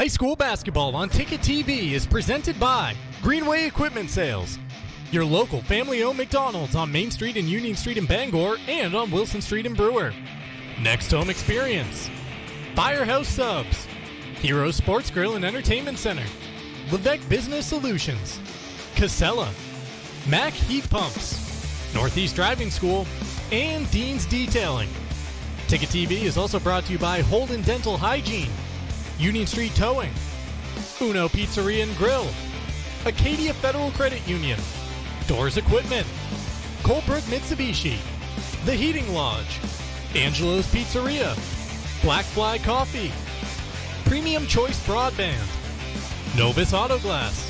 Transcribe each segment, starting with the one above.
High school basketball on Ticket TV is presented by Greenway Equipment Sales, your local family-owned McDonald's on Main Street and Union Street in Bangor and on Wilson Street in Brewer. Next Home Experience, Firehouse Subs, Hero Sports Grill and Entertainment Center, Levesque Business Solutions, Casella, Mac Heat Pumps, Northeast Driving School, and Dean's Detailing. Ticket TV is also brought to you by Holden Dental Hygiene, Union Street Towing, Uno Pizzeria and Grill, Acadia Federal Credit Union, Doors Equipment, Colebrook Mitsubishi, The Heating Lodge, Angelo's Pizzeria, Black Fly Coffee, Premium Choice Broadband, Novus Auto Glass,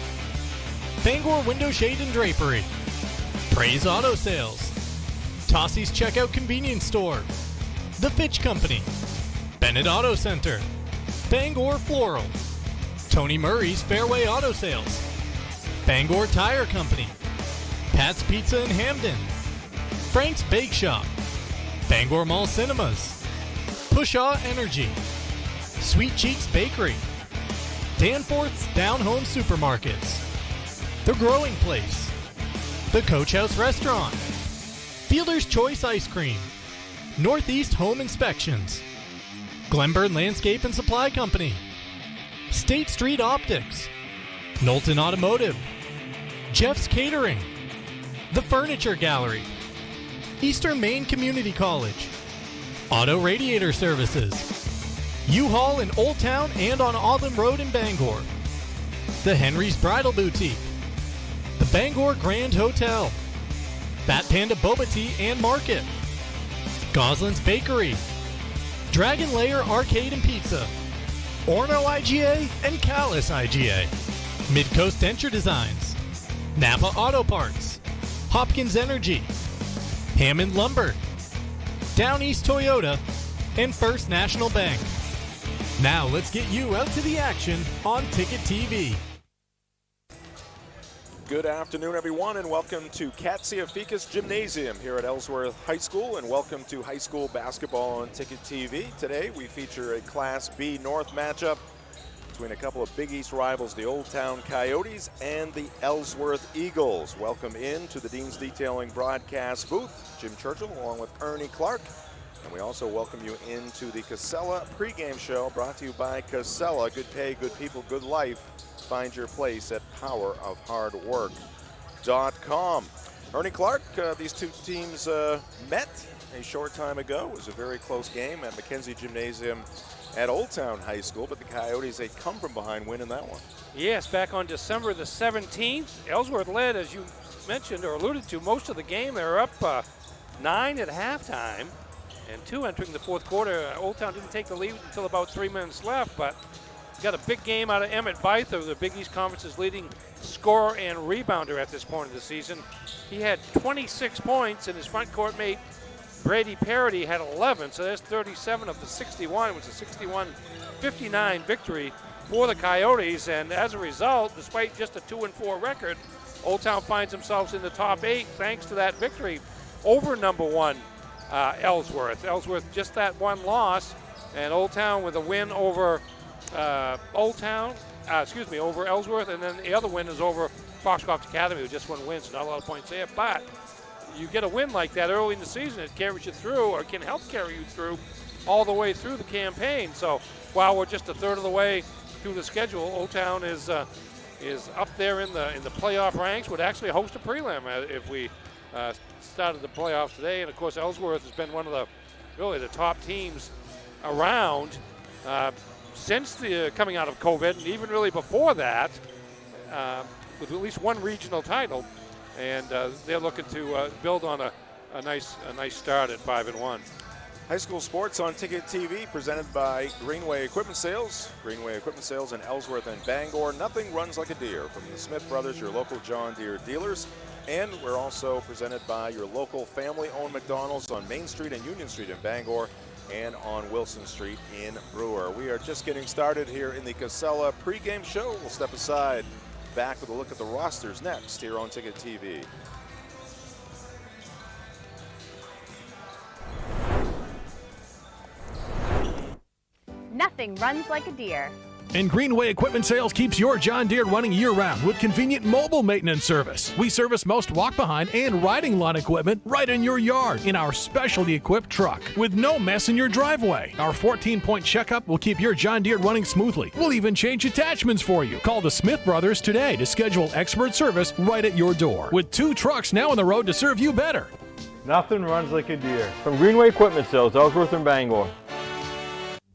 Bangor Window Shade and Drapery, Praise Auto Sales, Tossie's Checkout Convenience Store, The Fitch Company, Bennett Auto Center, Bangor Floral, Tony Murray's Fairway Auto Sales, Bangor Tire Company, Pat's Pizza in Hamden, Frank's Bake Shop, Bangor Mall Cinemas, Pushaw Energy, Sweet Cheeks Bakery, Danforth's Down Home Supermarkets, The Growing Place, The Coach House Restaurant, Fielder's Choice Ice Cream, Northeast Home Inspections, Glenburn Landscape and Supply Company, State Street Optics, Knowlton Automotive, Jeff's Catering, The Furniture Gallery, Eastern Maine Community College, Auto Radiator Services, U-Haul in Old Town and on Auburn Road in Bangor, The Henry's Bridal Boutique, The Bangor Grand Hotel, Fat Panda Boba Tea and Market, Goslin's Bakery, Dragon Lair Arcade and Pizza, Orno IGA and Callis IGA, Midcoast Denture Designs, Napa Auto Parts, Hopkins Energy, Hammond Lumber, Down East Toyota, and First National Bank. Now let's get you out to the action on Ticket TV. Good afternoon, everyone, and welcome to Katsiafikas Gymnasium here at Ellsworth High School, and welcome to high school basketball on Ticket TV. Today, we feature a Class B North matchup between a couple of Big East rivals, the Old Town Coyotes and the Ellsworth Eagles. Welcome in to the Dean's Detailing broadcast booth, Jim Churchill, along with Ernie Clark. And we also welcome you into the Casella pregame show, brought to you by Casella. Good pay, good people, good life. Find your place at powerofhardwork.com. Ernie Clark, these two teams met a short time ago. It was a very close game at Mackenzie Gymnasium at Old Town High School, but the Coyotes, they come from behind win in that one. Yes, back on December the 17th, Ellsworth led, as you mentioned or alluded to, most of the game. They were up 9 at halftime and 2 entering the fourth quarter. Old Town didn't take the lead until about 3 minutes left, but got a big game out of Emmett Byther, the Big East Conference's leading scorer and rebounder at this point of the season. He had 26 points, and his front court mate Brady Parody had 11, so there's 37 of the 61. It was a 61-59 victory for the Coyotes, and as a result, despite just a 2-4 record, Old Town finds themselves in the top 8 thanks to that victory over number 1 Ellsworth. Ellsworth just that one loss, and Old Town with a win over over Ellsworth, and then the other win is over Foxcroft Academy, who just one win, so not a lot of points there. But you get a win like that early in the season, it carries you through, or can help carry you through all the way through the campaign. So while we're just a third of the way through the schedule, Old Town is up there in the playoff ranks. Would actually host a prelim if we started the playoffs today. And of course, Ellsworth has been one of the top teams around since the coming out of COVID, and even really before that, with at least one regional title, and they're looking to build on a nice start at 5-1. High school sports on Ticket TV, presented by Greenway Equipment Sales. Greenway Equipment Sales in Ellsworth and Bangor. Nothing runs like a Deere. From the Smith Brothers, your local John Deere dealers. And we're also presented by your local family-owned McDonald's on Main Street and Union Street in Bangor, and on Wilson Street in Brewer. We are just getting started here in the Casella pregame show. We'll step aside, back with a look at the rosters next here on Ticket TV. Nothing runs like a Deere. And Greenway Equipment Sales keeps your John Deere running year-round with convenient mobile maintenance service. We service most walk-behind and riding lawn equipment right in your yard in our specialty equipped truck with no mess in your driveway. Our 14-point checkup will keep your John Deere running smoothly. We'll even change attachments for you. Call the Smith Brothers today to schedule expert service right at your door. With 2 trucks now on the road to serve you better. Nothing runs like a Deere. From Greenway Equipment Sales, Ellsworth and Bangor.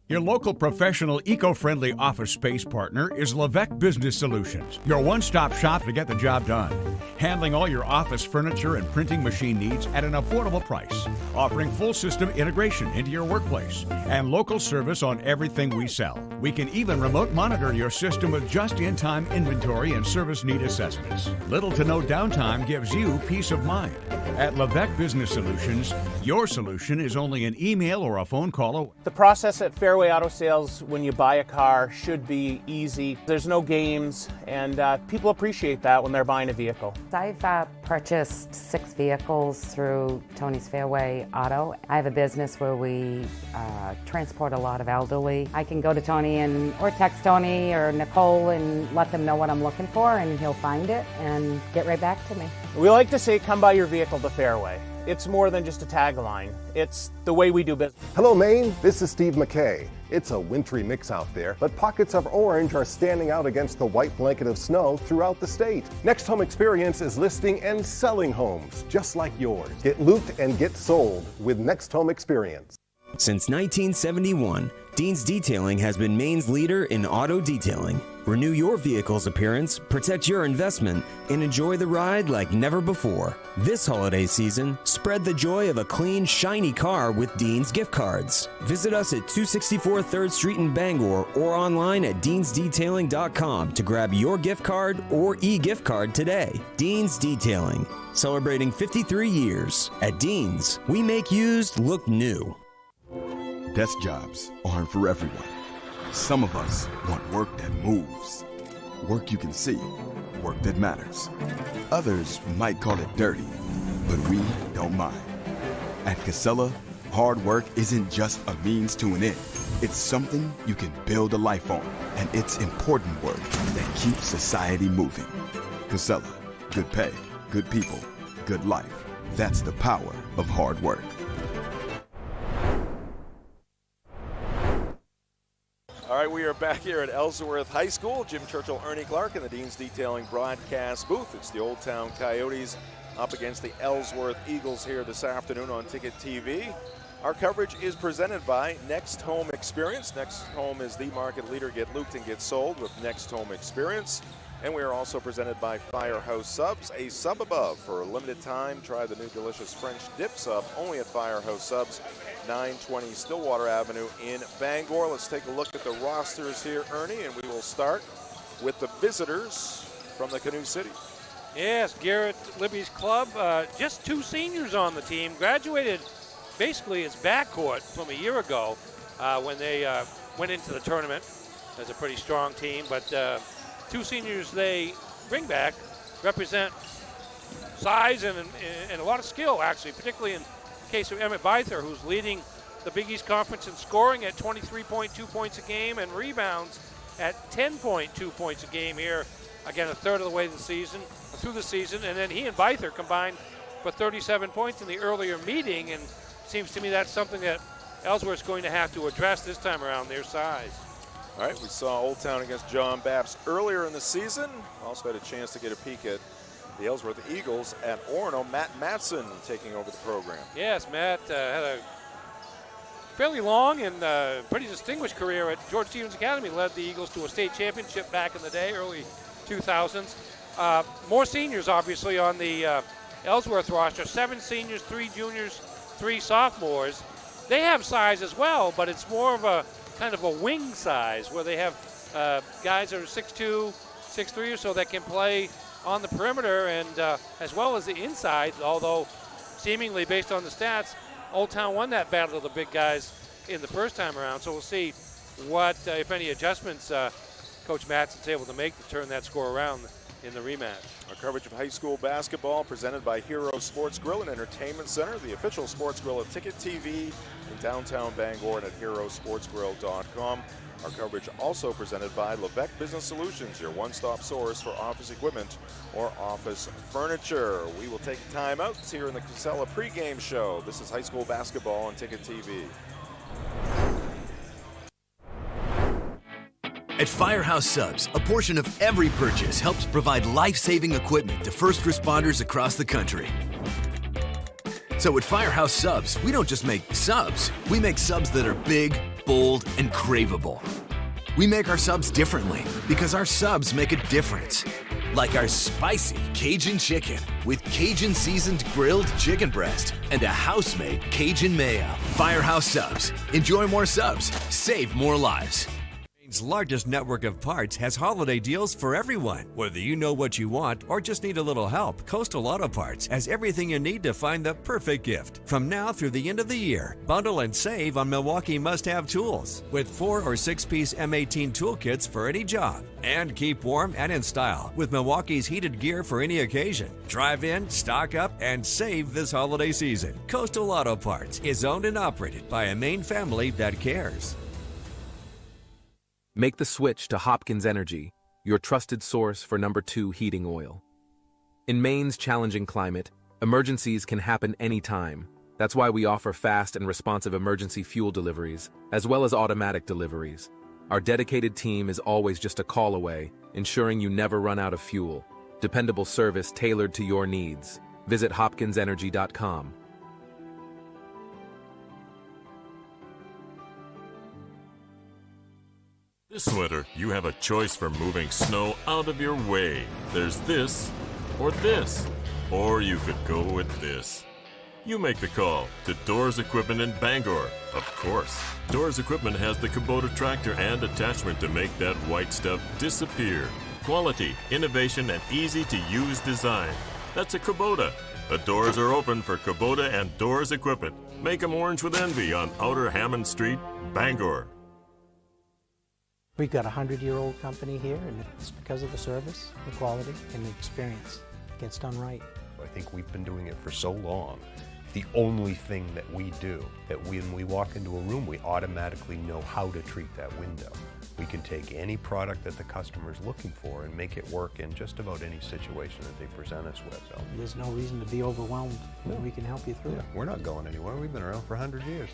Your local professional, eco-friendly office space partner is Levesque Business Solutions, your one-stop shop to get the job done. Handling all your office furniture and printing machine needs at an affordable price. Offering full system integration into your workplace and local service on everything we sell. We can even remote monitor your system with just-in-time inventory and service need assessments. Little to no downtime gives you peace of mind. At Levesque Business Solutions, your solution is only an email or a phone call away. The process at Fairway Auto Sales when you buy a car should be easy. There's no games, and people appreciate that when they're buying a vehicle. I've purchased 6 vehicles through Tony's Fairway Auto. I have a business where we transport a lot of elderly. I can go to Tony or text Tony or Nicole and let them know what I'm looking for, and he'll find it and get right back to me. We like to say, come buy your vehicle to Fairway. It's more than just a tagline. It's the way we do business. Hello, Maine. This is Steve McKay. It's a wintry mix out there, but pockets of orange are standing out against the white blanket of snow throughout the state. Next Home Experience is listing and selling homes just like yours. Get looped and get sold with Next Home Experience. Since 1971, Dean's Detailing has been Maine's leader in auto detailing. Renew your vehicle's appearance, protect your investment, and enjoy the ride like never before. This holiday season, spread the joy of a clean, shiny car with Dean's gift cards. Visit us at 264 3rd Street in Bangor or online at deansdetailing.com to grab your gift card or e-gift card today. Dean's Detailing, celebrating 53 years. At Dean's, we make used look new. Desk jobs aren't for everyone. Some of us want work that moves, work you can see, work that matters. Others might call it dirty, but we don't mind. At Casella, hard work isn't just a means to an end. It's something you can build a life on, and it's important work that keeps society moving. Casella, good pay, good people, good life. That's the power of hard work. All right, we are back here at Ellsworth High School. Jim Churchill, Ernie Clark in the Dean's Detailing broadcast booth. It's the Old Town Coyotes up against the Ellsworth Eagles here this afternoon on Ticket TV. Our coverage is presented by Next Home Experience. Next Home is the market leader. Get looped and get sold with Next Home Experience. And we are also presented by Firehouse Subs, a sub above. For a limited time, try the new delicious French dip sub only at Firehouse Subs, 920 Stillwater Avenue in Bangor. Let's take a look at the rosters here, Ernie, and we will start with the visitors from the Canoe City. Yes, Garrett Libby's club, just 2 seniors on the team, graduated basically as backcourt from a year ago when they went into the tournament as a pretty strong team, but 2 seniors they bring back represent size and a lot of skill, actually, particularly in the case of Emmett Byther, who's leading the Big East Conference in scoring at 23.2 points a game and rebounds at 10.2 points a game here. Again, a third of the way through the season, and then he and Byther combined for 37 points in the earlier meeting, and seems to me that's something that Ellsworth's going to have to address this time around, their size. All right, we saw Old Town against John Babs earlier in the season. Also had a chance to get a peek at the Ellsworth Eagles at Orono. Matt Matson taking over the program. Yes, Matt had a fairly long and pretty distinguished career at George Stevens Academy. Led the Eagles to a state championship back in the day, early 2000s. More seniors, obviously, on the Ellsworth roster. 7 seniors, 3 juniors, 3 sophomores. They have size as well, but it's more of a kind of a wing size where they have guys that are 6'2", 6'3", or so that can play on the perimeter and as well as the inside, although seemingly based on the stats, Old Town won that battle of the big guys in the first time around. So we'll see what, if any, adjustments Coach Matson's able to make to turn that score around in the rematch. Our coverage of high school basketball presented by Hero Sports Grill and Entertainment Center, the official sports grill of Ticket TV in downtown Bangor and at herosportsgrill.com. Our coverage also presented by Levesque Business Solutions, your one-stop source for office equipment or office furniture. We will take a time out here in the Casella pregame show. This is high school basketball on Ticket TV. At Firehouse Subs, a portion of every purchase helps provide life-saving equipment to first responders across the country. So at Firehouse Subs, we don't just make subs, we make subs that are big, bold, and craveable. We make our subs differently because our subs make a difference. Like our spicy Cajun chicken with Cajun seasoned grilled chicken breast and a house-made Cajun mayo. Firehouse Subs. Enjoy more subs, save more lives. Maine's largest network of parts has holiday deals for everyone. Whether you know what you want or just need a little help, Coastal Auto Parts has everything you need to find the perfect gift. From now through the end of the year, bundle and save on Milwaukee must-have tools with 4 or 6-piece M18 toolkits for any job. And keep warm and in style with Milwaukee's heated gear for any occasion. Drive in, stock up, and save this holiday season. Coastal Auto Parts is owned and operated by a Maine family that cares. Make the switch to Hopkins Energy, your trusted source for #2 heating oil. In Maine's challenging climate, emergencies can happen anytime. That's why we offer fast and responsive emergency fuel deliveries, as well as automatic deliveries. Our dedicated team is always just a call away, ensuring you never run out of fuel. Dependable service tailored to your needs. Visit hopkinsenergy.com. This winter, you have a choice for moving snow out of your way. There's this, or you could go with this. You make the call to Doors Equipment in Bangor. Of course, Doors Equipment has the Kubota tractor and attachment to make that white stuff disappear. Quality, innovation, and easy-to-use design. That's a Kubota. The doors are open for Kubota and Doors Equipment. Make them orange with envy on Outer Hammond Street, Bangor. We've got a 100-year-old company here, and it's because of the service, the quality, and the experience. It gets done right. I think we've been doing it for so long. The only thing that we do, that when we walk into a room, we automatically know how to treat that window. We can take any product that the customer's looking for and make it work in just about any situation that they present us with. So there's no reason to be overwhelmed. No. We can help you through it. We're not going anywhere. We've been around for 100 years.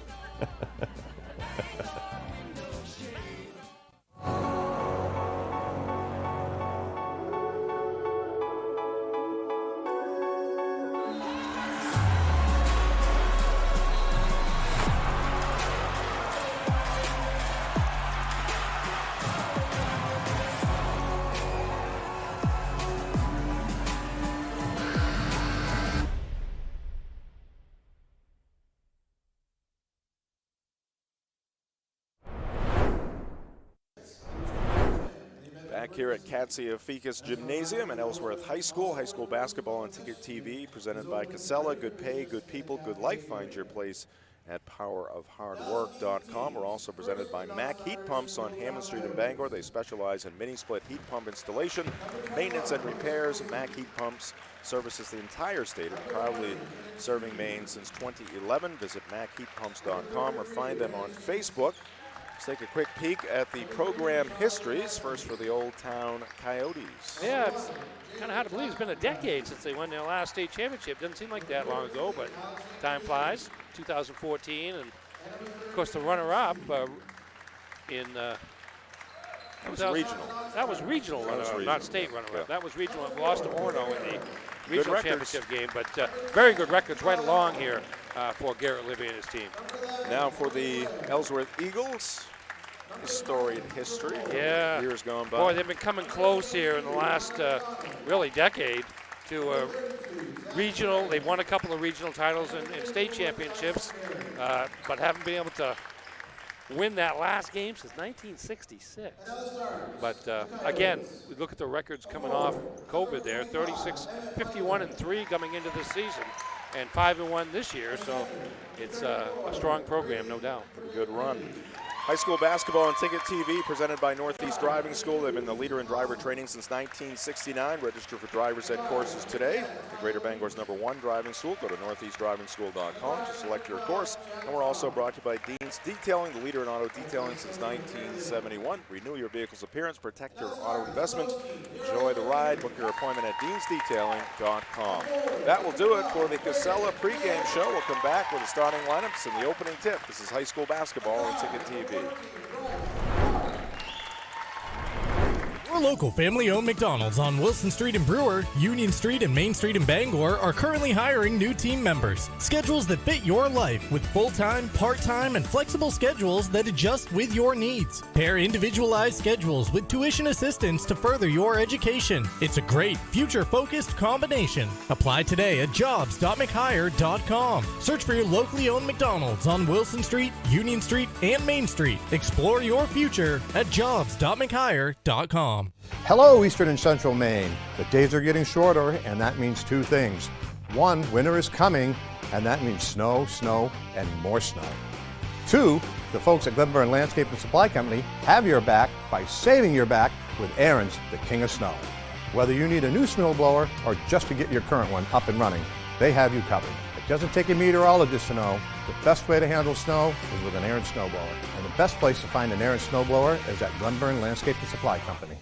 Here at Katsiafikis Gymnasium and Ellsworth High School basketball on Ticket TV, presented by Casella. Good pay, good people, good life. Find your place at powerofhardwork.com. We're also presented by Mack Heat Pumps on Hammond Street in Bangor. They specialize in mini-split heat pump installation, maintenance, and repairs. Mack Heat Pumps services the entire state and proudly serving Maine since 2011. Visit mackheatpumps.com or find them on Facebook. Let's take a quick peek at the program histories. First for the Old Town Coyotes. Yeah, it's kind of hard to believe. It's been a decade since they won their last state championship. Doesn't seem like that long ago, but time flies. 2014, and of course the runner-up in that was regional. That was regional runner-up, not state runner-up. Yeah. That was regional. Lost to Orono in the regional championship game, but very good records right along here for Garrett Libby and his team. Now for the Ellsworth Eagles, storied history. Yeah. Years gone by. Boy, they've been coming close here in the last really decade to regional. They've won a couple of regional titles and state championships, but haven't been able to win that last game since 1966. But again, we look at the records coming off COVID there, 36, 51-3 coming into this season, and 5-1 this year, so it's a strong program, no doubt. Pretty good run. High school basketball on Ticket TV presented by Northeast Driving School. They've been the leader in driver training since 1969. Register for driver's ed courses today. The Greater Bangor's #1 driving school. Go to northeastdrivingschool.com to select your course. And we're also brought to you by Dean's Detailing, the leader in auto detailing since 1971. Renew your vehicle's appearance, protect your auto investment. Enjoy the ride. Book your appointment at deansdetailing.com. That will do it for the Casella pregame show. We'll come back with the starting lineups and the opening tip. This is high school basketball on Ticket TV. Your local family-owned McDonald's on Wilson Street in Brewer, Union Street and Main Street in Bangor are currently hiring new team members. Schedules that fit your life with full-time, part-time, and flexible schedules that adjust with your needs. Pair individualized schedules with tuition assistance to further your education. It's a great, future-focused combination. Apply today at jobs.mchire.com. Search for your locally owned McDonald's on Wilson Street, Union Street, and Main Street. Explore your future at jobs.mchire.com. Hello, Eastern and Central Maine. The days are getting shorter, and that means two things. One, winter is coming, and that means snow, snow, and more snow. Two, the folks at Glenburn Landscape and Supply Company have your back by saving your back with Aaron's, the king of snow. Whether you need a new snowblower or just to get your current one up and running, they have you covered. It doesn't take a meteorologist to know the best way to handle snow is with an Aaron snowblower. And the best place to find an Aaron snowblower is at Glenburn Landscape and Supply Company.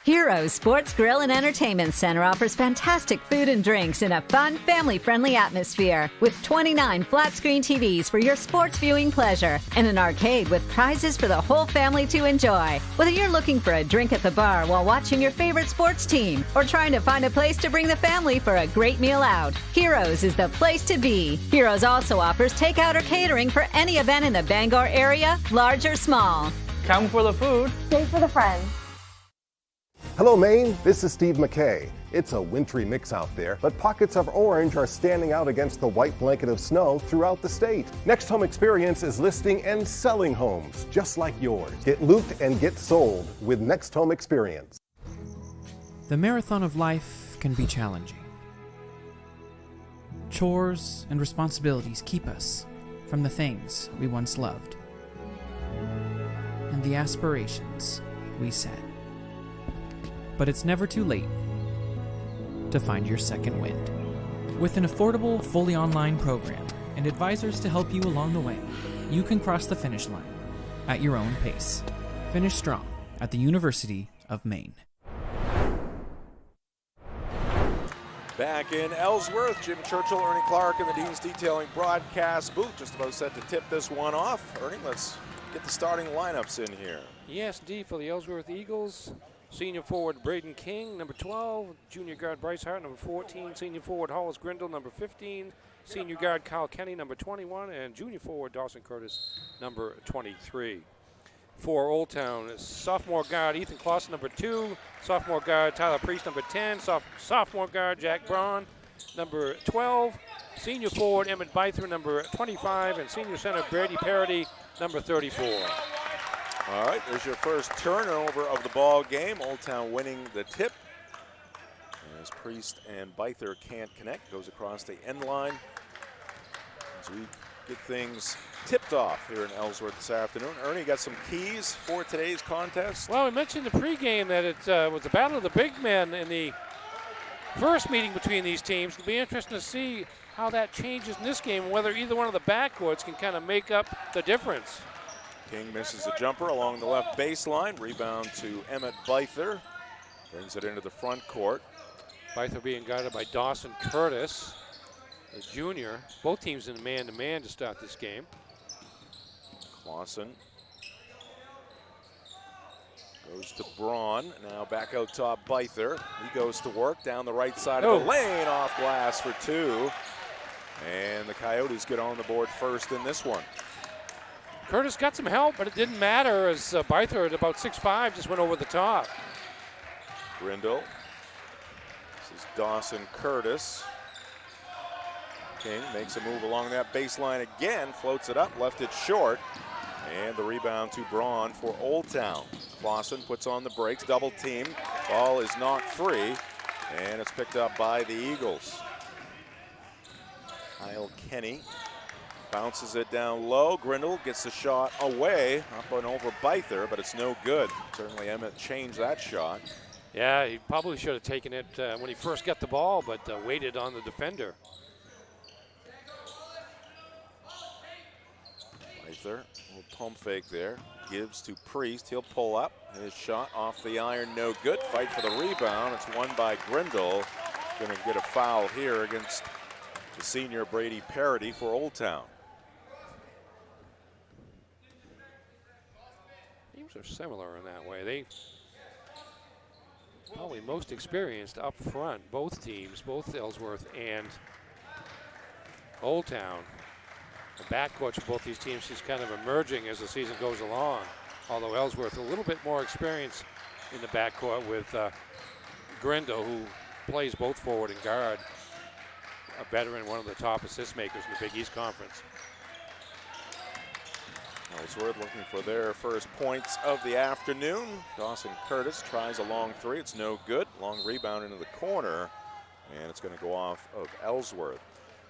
Heroes Sports Grill and Entertainment Center offers fantastic food and drinks in a fun, family-friendly atmosphere with 29 flat-screen TVs for your sports viewing pleasure and an arcade with prizes for the whole family to enjoy. Whether you're looking for a drink at the bar while watching your favorite sports team or trying to find a place to bring the family for a great meal out, Heroes is the place to be. Heroes also offers takeout or catering for any event in the Bangor area, large or small. Come for the food. Stay for the friends. Hello, Maine. This is Steve McKay. It's a wintry mix out there, but pockets of orange are standing out against the white blanket of snow throughout the state. Next Home Experience is listing and selling homes just like yours. Get looped and get sold with Next Home Experience. The marathon of life can be challenging. Chores and responsibilities keep us from the things we once loved and the aspirations we set. But it's never too late to find your second wind. With an affordable, fully online program and advisors to help you along the way, you can cross the finish line at your own pace. Finish strong at the University of Maine. Back in Ellsworth, Jim Churchill, Ernie Clark in the Dean's Detailing broadcast booth. Just about set to tip this one off. Ernie, let's get the starting lineups in here. Yes, D for the Ellsworth Eagles. Senior forward Braden King, number 12. Junior guard Bryce Hart, number 14. Senior forward Hollis Grindle, number 15. Senior guard Kyle Kenny, number 21. And junior forward Dawson Curtis, number 23. For Old Town, sophomore guard Ethan Clausen, number 2. Sophomore guard Tyler Priest, number 10. Sophomore guard Jack Braun, number 12. Senior forward Emmett Byther, number 25. And senior center Brady Parody, number 34. All right, there's your first turnover of the ball game. Old Town winning the tip. As Priest and Byther can't connect, goes across the end line. As we get things tipped off here in Ellsworth this afternoon. Ernie, got some keys for today's contest? Well, we mentioned in the pregame that it was the battle of the big men in the first meeting between these teams. It'll be interesting to see how that changes in this game, whether either one of the backcourts can kind of make up the difference. King misses a jumper along the left baseline. Rebound to Emmett Byther. Brings it into the front court. Byther being guarded by Dawson Curtis, the junior. Both teams in man-to-man to start this game. Clausen goes to Braun. Now back out top, Byther. He goes to work down the right side of the lane, off glass for 2. And the Coyotes get on the board first in this one. Curtis got some help, but it didn't matter as Byther at about 6'5" just went over the top. Grindle. This is Dawson Curtis. King makes a move along that baseline again, floats it up, left it short. And the rebound to Braun for Old Town. Clausen puts on the brakes, double team. Ball is knocked free, and it's picked up by the Eagles. Kyle Kenny Bounces it down low. Grindle gets the shot away, up and over Byther, but it's no good. Certainly Emmett changed that shot. Yeah, he probably should have taken it when he first got the ball, but waited on the defender. Byther, little pump fake there. Gives to Priest. He'll pull up. His shot off the iron, no good. Fight for the rebound. It's won by Grindle. Going to get a foul here against the senior Brady Parody for Old Town. Teams are similar in that way. They probably most experienced up front, both teams, both Ellsworth and Old Town. The backcourt for both these teams is kind of emerging as the season goes along, although Ellsworth a little bit more experience in the backcourt with Grindle, who plays both forward and guard, a veteran, one of the top assist makers in the Big East Conference. Ellsworth looking for their first points of the afternoon. Dawson Curtis tries a long three. It's no good. Long rebound into the corner, and it's going to go off of Ellsworth.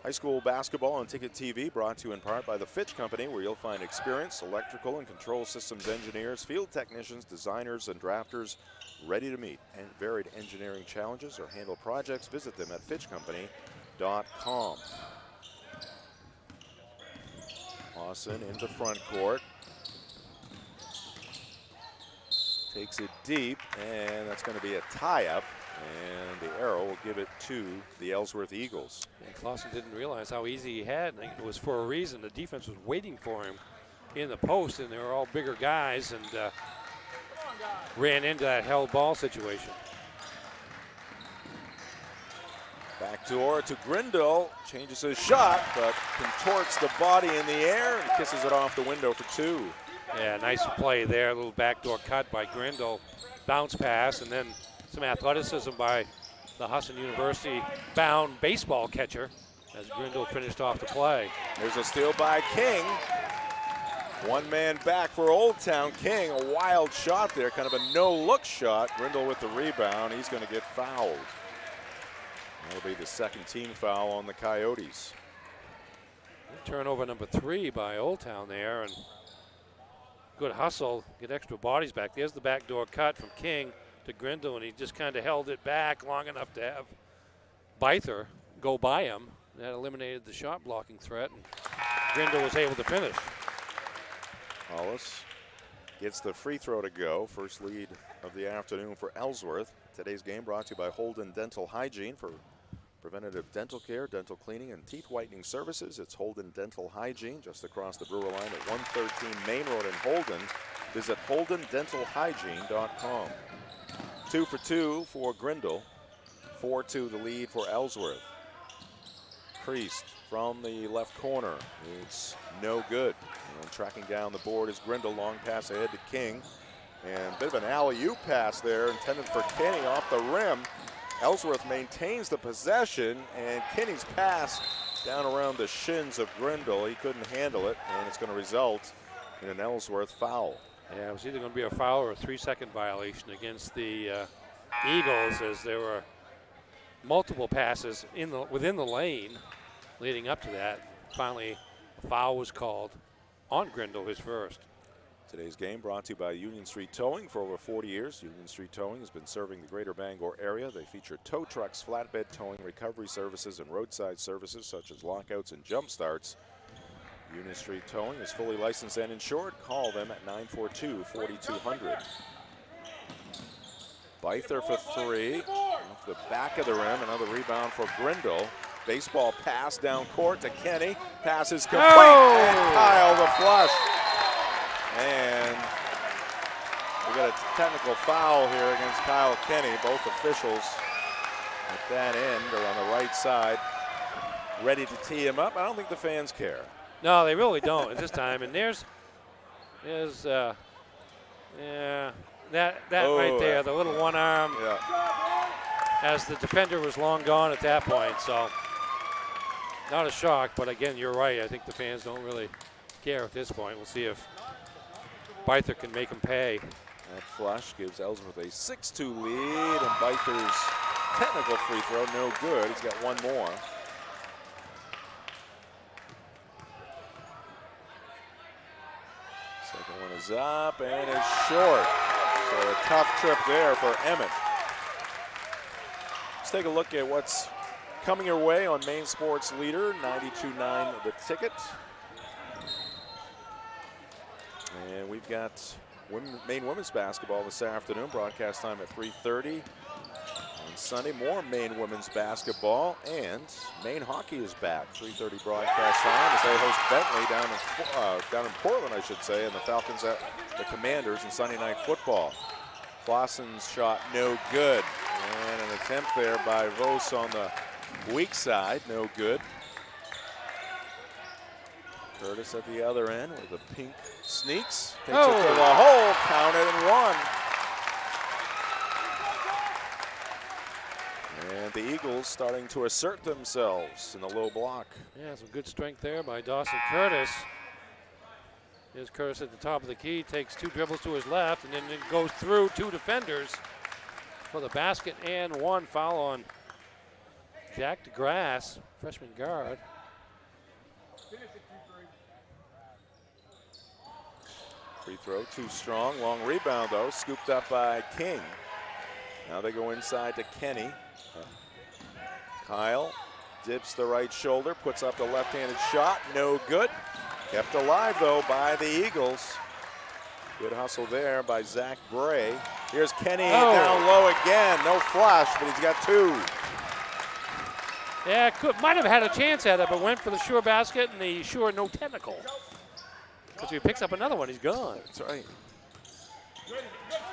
High school basketball on Ticket TV, brought to you in part by the Fitch Company, where you'll find experienced electrical and control systems engineers, field technicians, designers, and drafters ready to meet and varied engineering challenges or handle projects. Visit them at fitchcompany.com. Lawson into front court. Takes it deep, and that's going to be a tie-up. And the arrow will give it to the Ellsworth Eagles. Yeah, Clausen didn't realize how easy he had. I think it was for a reason. The defense was waiting for him in the post, and they were all bigger guys, and ran into that held ball situation. Backdoor to Grindle. Changes his shot, but contorts the body in the air and kisses it off the window for two. Yeah, nice play there. A little backdoor cut by Grindle. Bounce pass, and then some athleticism by the Husson University bound baseball catcher as Grindle finished off the play. There's a steal by King. One man back for Old Town. King, a wild shot there, kind of a no-look shot. Grindle with the rebound. He's going to get fouled. That'll be the second team foul on the Coyotes. Turnover number 3 by Old Town there, and good hustle, get extra bodies back. There's the backdoor cut from King to Grindle, and he just kind of held it back long enough to have Byther go by him. That eliminated the shot blocking threat, and Grindle was able to finish. Hollis gets the free throw to go. First lead of the afternoon for Ellsworth. Today's game brought to you by Holden Dental Hygiene for preventative dental care, dental cleaning, and teeth whitening services. It's Holden Dental Hygiene just across the Brewer line at 113 Main Road in Holden. Visit holdendentalhygiene.com. 2 for 2 for Grindle. 4-2 the lead for Ellsworth. Priest from the left corner. It's no good. And tracking down the board is Grindle. Long pass ahead to King. And a bit of an alley-oop pass there intended for Kenny off the rim. Ellsworth maintains the possession, and Kenny's pass down around the shins of Grindle. He couldn't handle it, and it's going to result in an Ellsworth foul. Yeah, it was either going to be a foul or a 3-second violation against the Eagles, as there were multiple passes within the lane leading up to that. Finally, a foul was called on Grindle, his first. Today's game brought to you by Union Street Towing. For over 40 years, Union Street Towing has been serving the greater Bangor area. They feature tow trucks, flatbed towing, recovery services, and roadside services such as lockouts and jump starts. Union Street Towing is fully licensed and insured. Call them at 942-4200. Byther for 3. Off the back of the rim, another rebound for Grindle. Baseball pass down court to Kenny. Pass is complete, and Kyle the flush. And we got a technical foul here against Kyle Kenny. Both officials at that end are on the right side, ready to tee him up. I don't think the fans care. No, they really don't at this time. And there's that right there, the little one arm, as the defender was long gone at that point. So not a shock, but again, you're right. I think the fans don't really care at this point. We'll see if Byther can make him pay. That flush gives Ellsworth a 6-2 lead, and Byther's technical free throw no good. He's got one more. is up and is short. So a tough trip there for Emmett. Let's take a look at what's coming your way on Maine Sports Leader, 92.9 The Ticket. And we've got Maine women's basketball this afternoon, broadcast time at 3:30. On Sunday, more Maine women's basketball, and Maine hockey is back. 3:30 broadcast time as they host Bentley down in Portland, I should say, and the Falcons at the Commanders in Sunday night football. Clausen's shot no good, and an attempt there by Vos on the weak side, no good. Curtis at the other end with the pink sneaks, takes it to the hole, counted and one. And the Eagles starting to assert themselves in the low block. Yeah, some good strength there by Dawson Curtis. Here's Curtis at the top of the key, takes 2 dribbles to his left, and then it goes through 2 defenders for the basket and 1 foul on Jack DeGrasse, freshman guard. Free throw, too strong. Long rebound, though, scooped up by King. Now they go inside to Kenny. Kyle dips the right shoulder, puts up the left-handed shot, no good. Kept alive, though, by the Eagles. Good hustle there by Zach Bray. Here's Kenny down low again. No flush, but he's got 2. Yeah, might have had a chance at it, but went for the sure basket and the sure no technical. Because if he picks up another one, he's gone. That's right.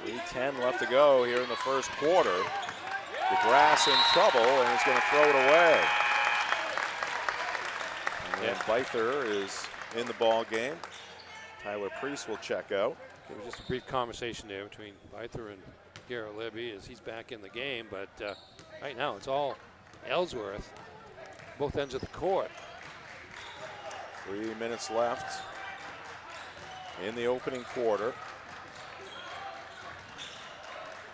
3:10 left to go here in the first quarter. DeGrasse in trouble, and he's going to throw it away. And Byther is in the ball game. Tyler Priest will check out. It was just a brief conversation there between Byther and Garrett Libby as he's back in the game, but right now it's all Ellsworth, both ends of the court. 3 minutes left in the opening quarter.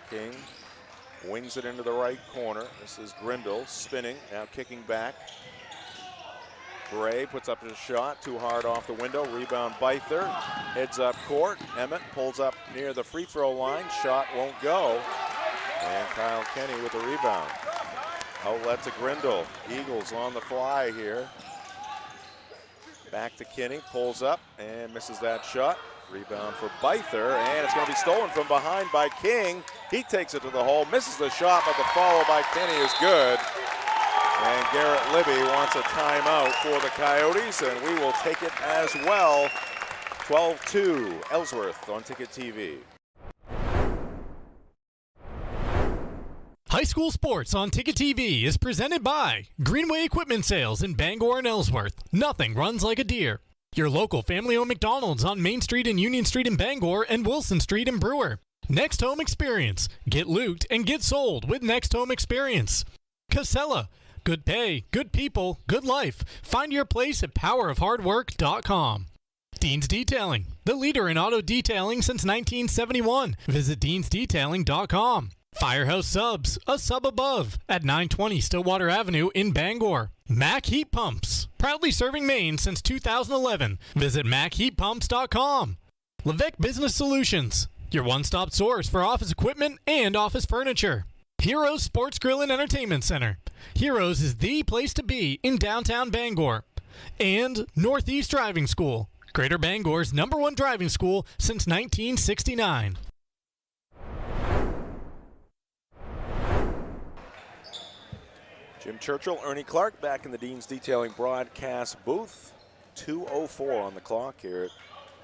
King wings it into the right corner. This is Grindle spinning, now kicking back. Bray puts up his shot, too hard off the window. Rebound Byther, heads up court. Emmett pulls up near the free throw line. Shot won't go. And Kyle Kenny with the rebound. Outlet to Grindle. Eagles on the fly here. Back to Kenny, pulls up and misses that shot. Rebound for Byther, and it's going to be stolen from behind by King. He takes it to the hole, misses the shot, but the follow by Kenny is good. And Garrett Libby wants a timeout for the Coyotes, and we will take it as well. 12-2, Ellsworth on Ticket TV. High school sports on Ticket TV is presented by Greenway Equipment Sales in Bangor and Ellsworth. Nothing runs like a deer. Your local family-owned McDonald's on Main Street and Union Street in Bangor and Wilson Street in Brewer. Next Home Experience. Get looped and get sold with Next Home Experience. Casella. Good pay, good people, good life. Find your place at powerofhardwork.com. Dean's Detailing. The leader in auto detailing since 1971. Visit deansdetailing.com. Firehouse Subs, a sub above, at 920 Stillwater Avenue in Bangor. Mac Heat Pumps, proudly serving Maine since 2011. Visit MacHeatPumps.com. Levesque Business Solutions, your one-stop source for office equipment and office furniture. Heroes Sports Grill and Entertainment Center. Heroes is the place to be in downtown Bangor. And Northeast Driving School, Greater Bangor's #1 driving school since 1969. Jim Churchill, Ernie Clark back in the Dean's Detailing broadcast booth. 2:04 on the clock here at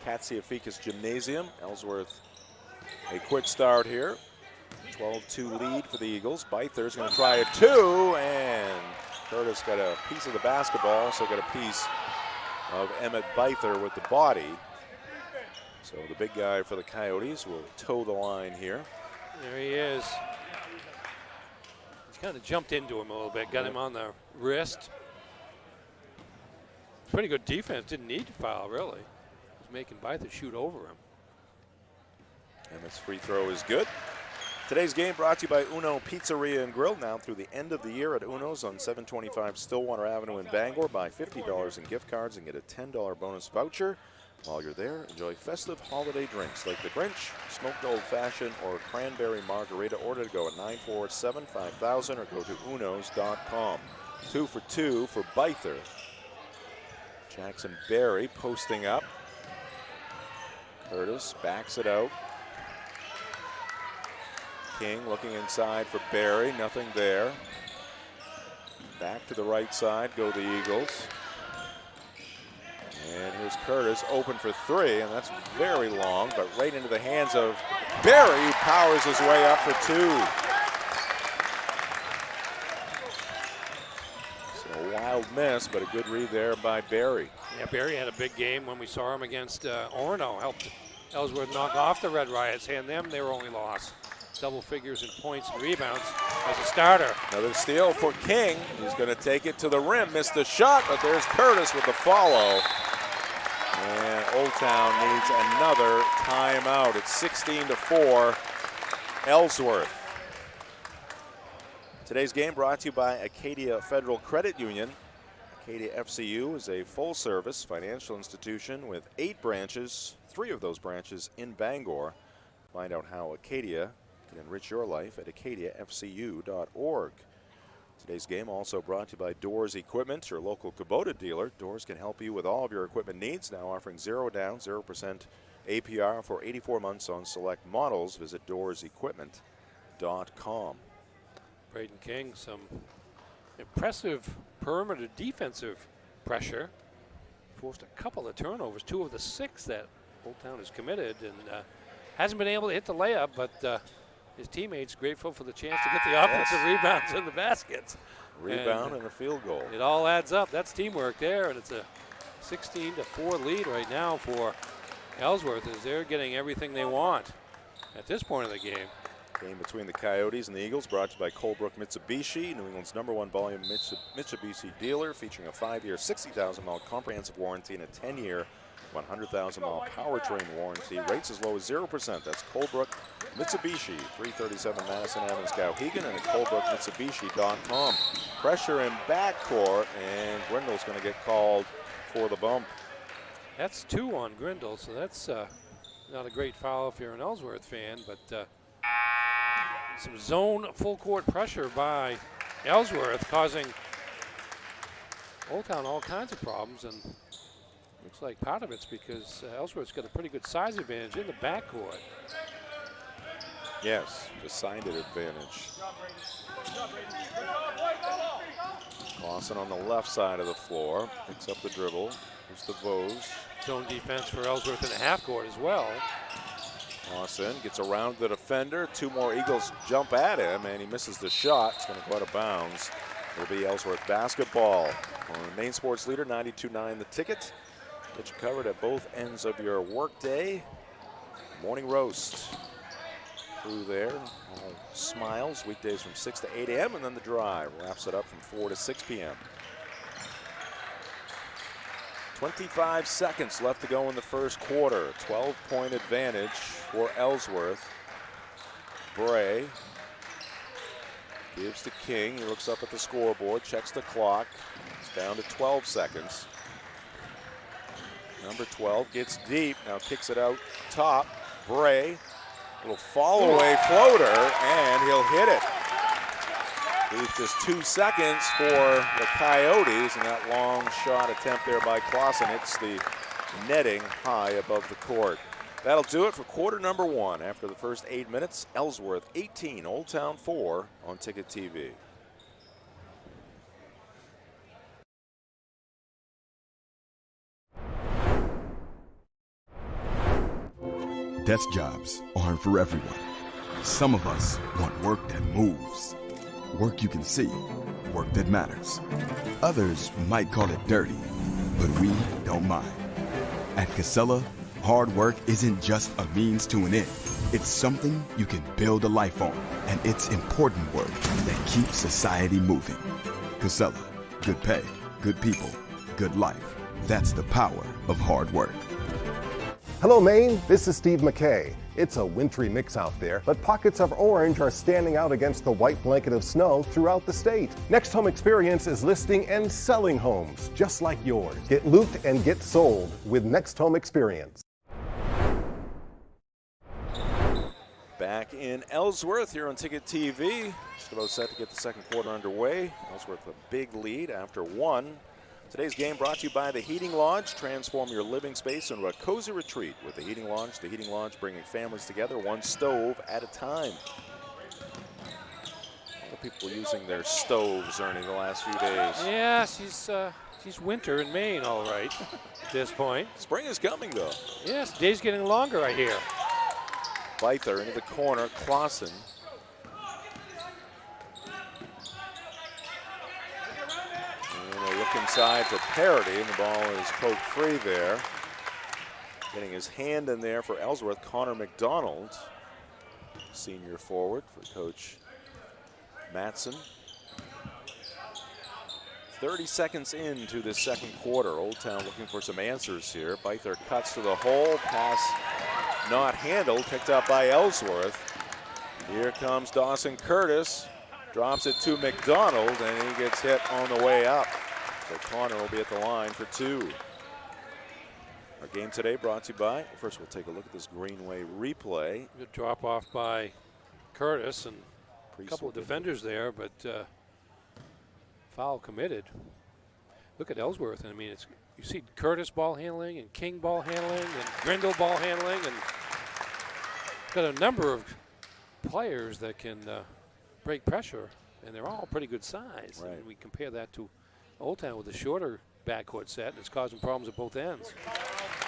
Katsiafikis Gymnasium. Ellsworth, a quick start here. 12-2 lead for the Eagles. Byther's going to try a 2, and Curtis got a piece of the basketball, also got a piece of Emmett Byther with the body. So the big guy for the Coyotes will toe the line here. There he is. He's kind of jumped into him a little bit, got him on the wrist. Pretty good defense, didn't need to foul, really. He's making Byther shoot over him. Emmett's free throw is good. Today's game brought to you by Uno Pizzeria and Grill. Now through the end of the year at Uno's on 725 Stillwater Avenue in Bangor. Buy $50 in gift cards and get a $10 bonus voucher. While you're there, enjoy festive holiday drinks like the Grinch, smoked old fashioned, or cranberry margarita. Order to go at 947-5000 or go to unos.com. 2 for 2 for Byther. Jackson Berry posting up. Curtis backs it out. King looking inside for Berry, nothing there. Back to the right side, go the Eagles. And here's Curtis, open for 3, and that's very long, but right into the hands of Berry, who powers his way up for 2. So a wild miss, but a good read there by Berry. Yeah, Berry had a big game when we saw him against Orono. Helped Ellsworth knock off the Red Riots, hand them their only loss. Double figures in points and rebounds as a starter. Another steal for King. He's going to take it to the rim, missed the shot, but there's Curtis with the follow. And Old Town needs another timeout. It's 16-4, Ellsworth. Today's game brought to you by Acadia Federal Credit Union. Acadia FCU is a full-service financial institution with 8 branches, 3 of those branches in Bangor. Find out how Acadia can enrich your life at acadiafcu.org. Today's game also brought to you by Doors Equipment, your local Kubota dealer. Doors can help you with all of your equipment needs, now offering 0 down, 0% APR for 84 months on select models. Visit doorsequipment.com. Braden King, some impressive perimeter defensive pressure. Forced a couple of turnovers, 2 of the 6 that Old Town has committed, and hasn't been able to hit the layup, but his teammates grateful for the chance to get the offensive rebounds in the baskets. Rebound and a field goal. It all adds up. That's teamwork there, and it's a 16-4 lead right now for Ellsworth as they're getting everything they want at this point of the game. Game between the Coyotes and the Eagles brought to you by Colebrook Mitsubishi, New England's #1 volume Mitsubishi dealer, featuring a 5-year, 60,000-mile comprehensive warranty and a 10-year, 100,000-mile powertrain warranty. Rates as low as 0%. That's Colebrook Mitsubishi, 337 Madison Avenue, Skowhegan, and at colebrookmitsubishi.com. Pressure in backcourt, and Grindle's going to get called for the bump. That's 2 on Grindle, so that's not a great foul if you're an Ellsworth fan, but some zone full court pressure by Ellsworth causing Old Town all kinds of problems, and looks like part of it's because Ellsworth's got a pretty good size advantage in the backcourt. Yes, decided advantage. Clausen on the left side of the floor, picks up the dribble. Here's the Vose. Zone defense for Ellsworth in the half court as well. Clausen gets around the defender. 2 more Eagles jump at him, and he misses the shot. It's going to go out of bounds. It'll be Ellsworth basketball. On Maine Sports Leader, 92.9 The Ticket. Get you covered at both ends of your workday. Morning roast. Crew there, all smiles, weekdays from 6 to 8 a.m. and then the drive wraps it up from 4 to 6 p.m. 25 seconds left to go in the first quarter. 12-point advantage for Ellsworth. Bray gives to King. He looks up at the scoreboard, checks the clock. It's down to 12 seconds. Number 12 gets deep, now kicks it out top. Bray, little fall away floater, and he'll hit it. Leaves just 2 seconds for the Coyotes, and that long shot attempt there by Clausen hits the netting high above the court. That'll do it for quarter number 1. After the first 8 minutes, Ellsworth 18, Old Town 4 on Ticket TV. Desk jobs aren't for everyone. Some of us want work that moves. Work you can see. Work that matters. Others might call it dirty, but we don't mind. At Casella, hard work isn't just a means to an end. It's something you can build a life on, and it's important work that keeps society moving. Casella, good pay, good people, good life. That's the power of hard work. Hello, Maine. This is Steve McKay. It's a wintry mix out there, but pockets of orange are standing out against the white blanket of snow throughout the state. Next Home Experience is listing and selling homes just like yours. Get looped and get sold with Next Home Experience. Back in Ellsworth here on Ticket TV. Just about set to get the second quarter underway. Ellsworth with a big lead after one. Today's game brought to you by the Heating Lodge. Transform your living space into a cozy retreat with the Heating Lodge. The Heating Lodge bringing families together one stove at a time. A lot of people using their stoves, Ernie, the last few days. Yeah, she's winter in Maine, all right, at this point. Spring is coming, though. Yes, the day's getting longer, I hear. Byther into the corner, Clausen. And a look inside for Parody, and the ball is poked free there. Getting his hand in there for Ellsworth, Connor McDonald, senior forward for Coach Matson. 30 seconds into this second quarter. Old Town looking for some answers here. Byther cuts to the hole, pass not handled, picked up by Ellsworth. Here comes Dawson Curtis, drops it to McDonald, and he gets hit on the way up. So Connor will be at the line for two. Our game today brought to you by, first we'll take a look at this Greenway replay. Good drop off by Curtis and a couple of defenders there, but foul committed. Look at Ellsworth, and I mean, you see Curtis ball handling and King ball handling and Grindle ball handling, and got a number of players that can break pressure, and they're all pretty good size. Right. And we compare that to Old Town with a shorter backcourt set, and it's causing problems at both ends.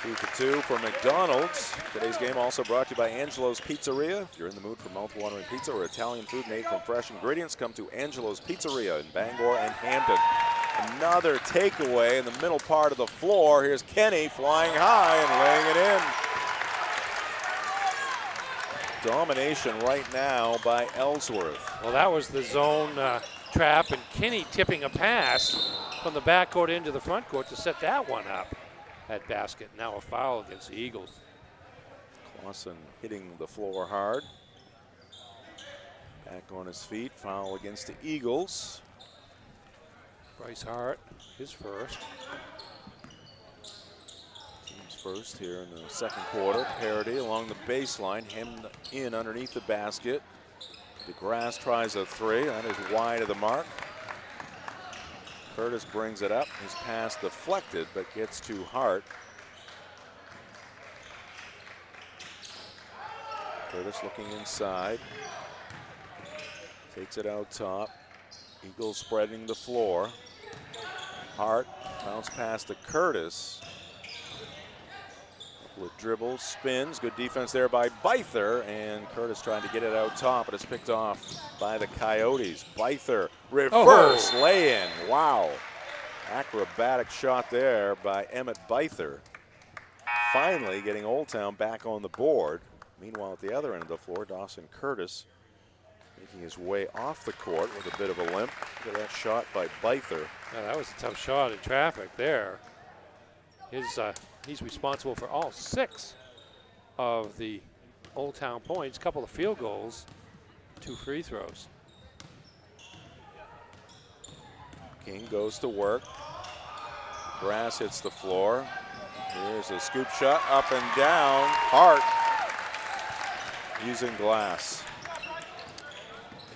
2 for 2 for McDonald's. Today's game also brought to you by Angelo's Pizzeria. If you're in the mood for mouth-watering pizza or Italian food made from fresh ingredients, come to Angelo's Pizzeria in Bangor and Hampton. Another takeaway in the middle part of the floor. Here's Kenny flying high and laying it in. Domination right now by Ellsworth. Well, that was the zone trap, and Kenny tipping a pass from the backcourt into the front court to set that one up at basket. Now a foul against the Eagles. Clausen hitting the floor hard. Back on his feet, foul against the Eagles. Bryce Hart, his first. Team's first here in the second quarter. Parody along the baseline, hemmed in underneath the basket. DeGrasse tries a three, that is wide of the mark. Curtis brings it up. His pass deflected, but gets to Hart. Curtis looking inside. Takes it out top. Eagles spreading the floor. Hart bounce pass to Curtis. Couple of dribbles, spins. Good defense there by Byther, and Curtis trying to get it out top, but it's picked off by the Coyotes. Byther, reverse lay-in. Wow. Acrobatic shot there by Emmett Byther. Finally getting Old Town back on the board. Meanwhile, at the other end of the floor, Dawson Curtis making his way off the court with a bit of a limp. Look at that shot by Byther. Yeah, that was a tough shot in traffic there. He's responsible for all 6 of the Old Town points, couple of field goals, 2 free throws. King goes to work. Grass hits the floor. Here's a scoop shot up and down. Hart using glass.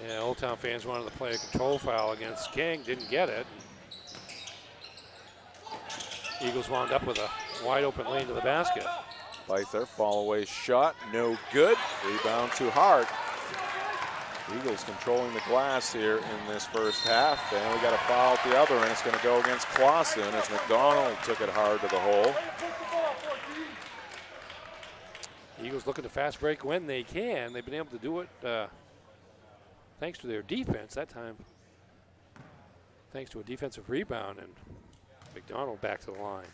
Yeah, Old Town fans wanted to play a control foul against King, didn't get it. Eagles wound up with a wide open lane to the basket. Byther, fall away shot, no good. Rebound to Hart. Eagles controlling the glass here in this first half. And we got a foul at the other end. It's going to go against Clausen as McDonald took it hard to the hole. Eagles looking to fast break when they can. They've been able to do it thanks to their defense that time. Thanks to a defensive rebound, and McDonald back to the line.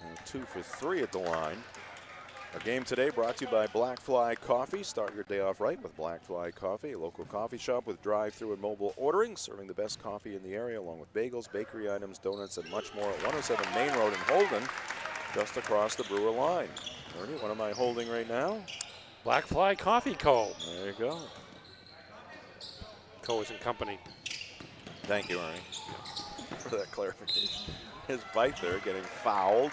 And 2 for 3 at the line. Our game today brought to you by Black Fly Coffee. Start your day off right with Black Fly Coffee, a local coffee shop with drive-through and mobile ordering, serving the best coffee in the area along with bagels, bakery items, donuts, and much more at 107 Main Road in Holden, just across the Brewer line. Ernie, what am I holding right now? Black Fly Coffee Co. There you go. Co is in company. Thank you, Ernie, for that clarification. His bite there getting fouled.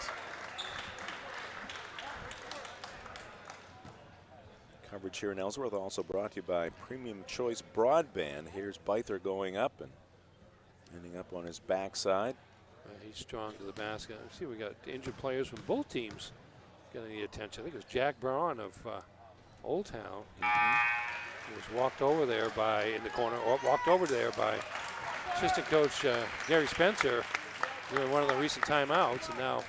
Coverage here in Ellsworth also brought to you by Premium Choice Broadband. Here's Byther going up and ending up on his backside. He's strong to the basket. See, we got injured players from both teams getting the attention. I think it was Jack Braun of Old Town. He was walked over there by, in the corner, or walked over there by assistant coach Gary Spencer during one of the recent timeouts, and now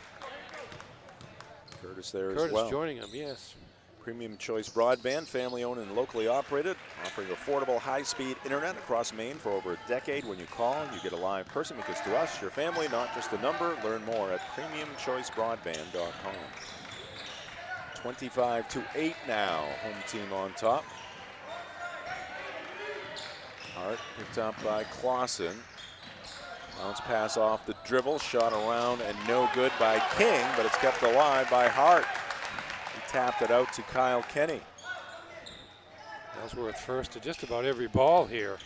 Curtis there Curtis as well. joining him, yes. Premium Choice Broadband, family owned and locally operated, offering affordable high-speed internet across Maine for over a decade. When you call, you get a live person, because to us, your family, not just a number. Learn more at premiumchoicebroadband.com. 25-8 now, home team on top. Hart picked up by Clausen. Bounce pass off the dribble, shot around and no good by King, but it's kept alive by Hart. He tapped it out to Kyle Kenny. Ellsworth first to just about every ball here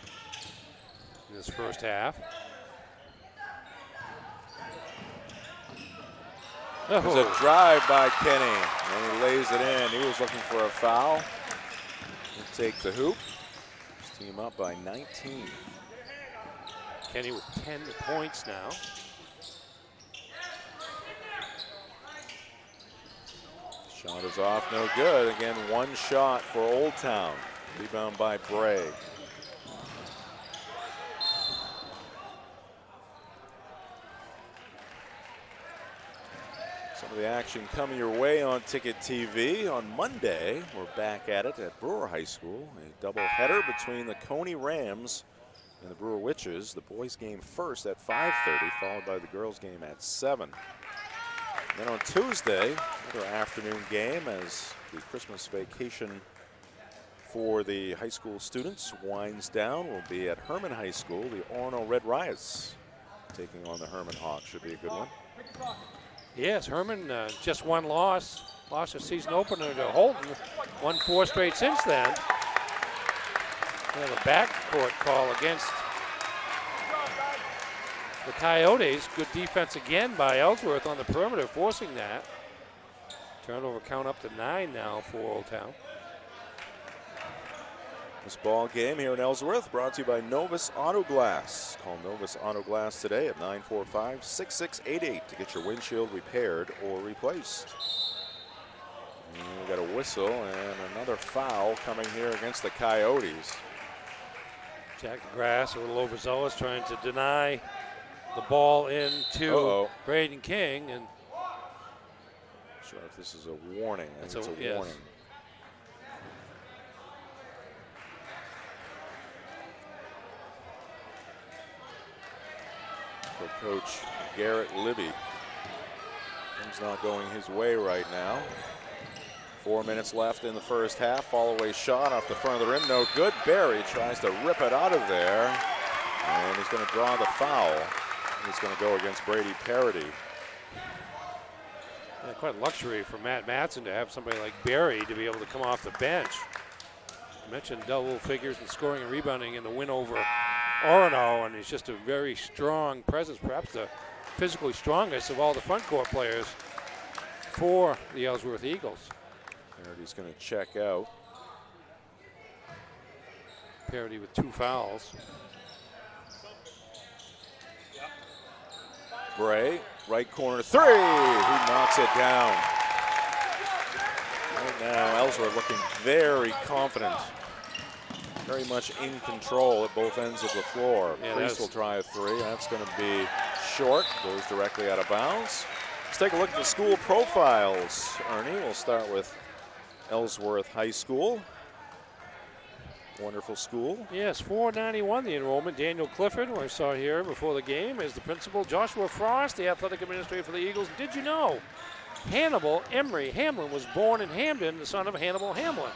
in this first half. There's a drive by Kenny, and he lays it in. He was looking for a foul. He'll take the hoop. His team up by 19. Kenny with 10 points now. Shot is off, no good. Again, one shot for Old Town. Rebound by Bray. Some of the action coming your way on Ticket TV. On Monday, we're back at it at Brewer High School. A doubleheader between the Coney Rams and the Brewer Witches. The boys game first at 5:30, followed by the girls game at 7. Then on Tuesday, another afternoon game as the Christmas vacation for the high school students winds down. Will be at Herman High School. The Orono Red Riots taking on the Herman Hawks. Should be a good one. Yes, Herman just one loss. Lost their season opener to Holton. Won 4 straight since then. They have a backcourt call against the Coyotes. Good defense again by Ellsworth on the perimeter, forcing that. Turnover count up to 9 now for Old Town. This ball game here in Ellsworth brought to you by Novus Auto Glass. Call Novus Auto Glass today at 945-6688 to get your windshield repaired or replaced. And we got a whistle and another foul coming here against the Coyotes. Jack DeGrasse a little overzealous, trying to deny the ball into Braden King. And not sure if this is a warning. I think it's a yes. warning. For Coach Garrett Libby. Things not going his way right now. 4 minutes left in the first half. Fall-away shot off the front of the rim. No good. Barry tries to rip it out of there. And he's going to draw the foul. He's going to go against Brady Parody. Yeah, quite a luxury for Matt Matson to have somebody like Barry to be able to come off the bench. I mentioned double figures in scoring and rebounding in the win over Orono, and he's just a very strong presence, perhaps the physically strongest of all the front court players for the Ellsworth Eagles. Parody's going to check out. Parody with 2 fouls. Bray, right corner 3. He knocks it down. Right now, Ellsworth looking very confident. Very much in control at both ends of the floor. Yeah, Priest will try a 3. That's going to be short. Goes directly out of bounds. Let's take a look at the school profiles. Ernie, we'll start with Ellsworth High School. Wonderful school. Yes, 491 the enrollment. Daniel Clifford, who I saw here before the game, is the principal. Joshua Frost, the athletic administrator for the Eagles. Did you know Hannibal Emery Hamlin was born in Hamden, the son of Hannibal Hamlin,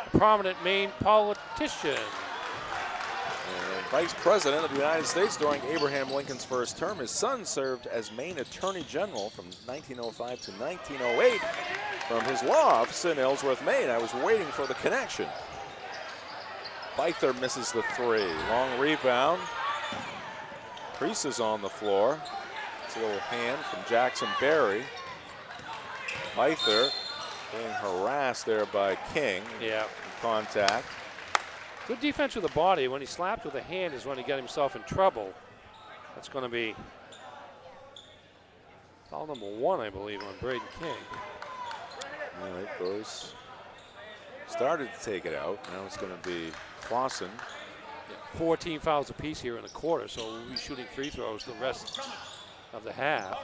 a prominent Maine politician. And Vice President of the United States during Abraham Lincoln's first term. His son served as Maine Attorney General from 1905 to 1908. from his lofts, and Ellsworth made. I was waiting for the connection. Beither misses the three. Long rebound. Priest is on the floor. It's a little hand from Jackson Berry. Beither being harassed there by King. Yeah. Contact. Good defense with the body. When he slapped with the hand is when he got himself in trouble. That's going to be foul number 1, I believe, on Braden King. All right, Bose started to take it out. Now it's going to be Clausen. 14 fouls apiece here in the quarter, so we'll be shooting free throws the rest of the half.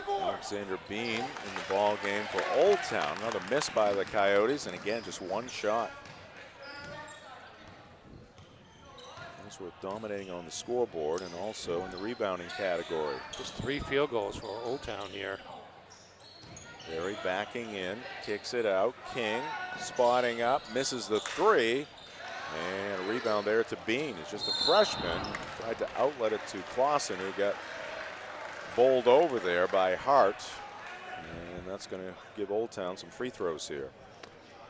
Alexander Bean in the ball game for Old Town. Another miss by the Coyotes, and again, just one shot. Ellsworth dominating on the scoreboard and also in the rebounding category. Just 3 field goals for Old Town here. Berry backing in, kicks it out. King spotting up, misses the three. And a rebound there to Bean. He's just a freshman. Tried to outlet it to Clausen, who got bowled over there by Hart. And that's going to give Old Town some free throws here.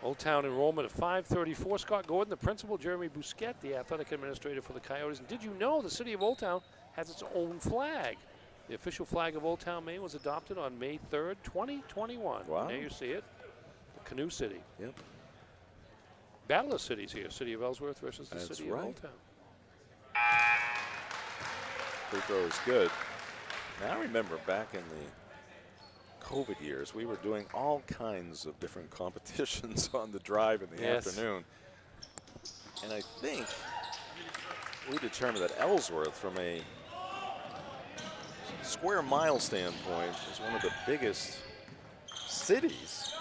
Old Town enrollment of 534. Scott Gordon, the principal. Jeremy Bousquet, the athletic administrator for the Coyotes. And did you know the city of Old Town has its own flag? The official flag of Old Town, Maine was adopted on May 3rd, 2021. Wow. There you see it. The Canoe City. Yep. Battle of cities here. City of Ellsworth versus the city of Old Town. Free throw is good. Now I remember back in the COVID years, we were doing all kinds of different competitions on the drive in the afternoon. And I think we determined that Ellsworth, from a square mile standpoint, is one of the biggest cities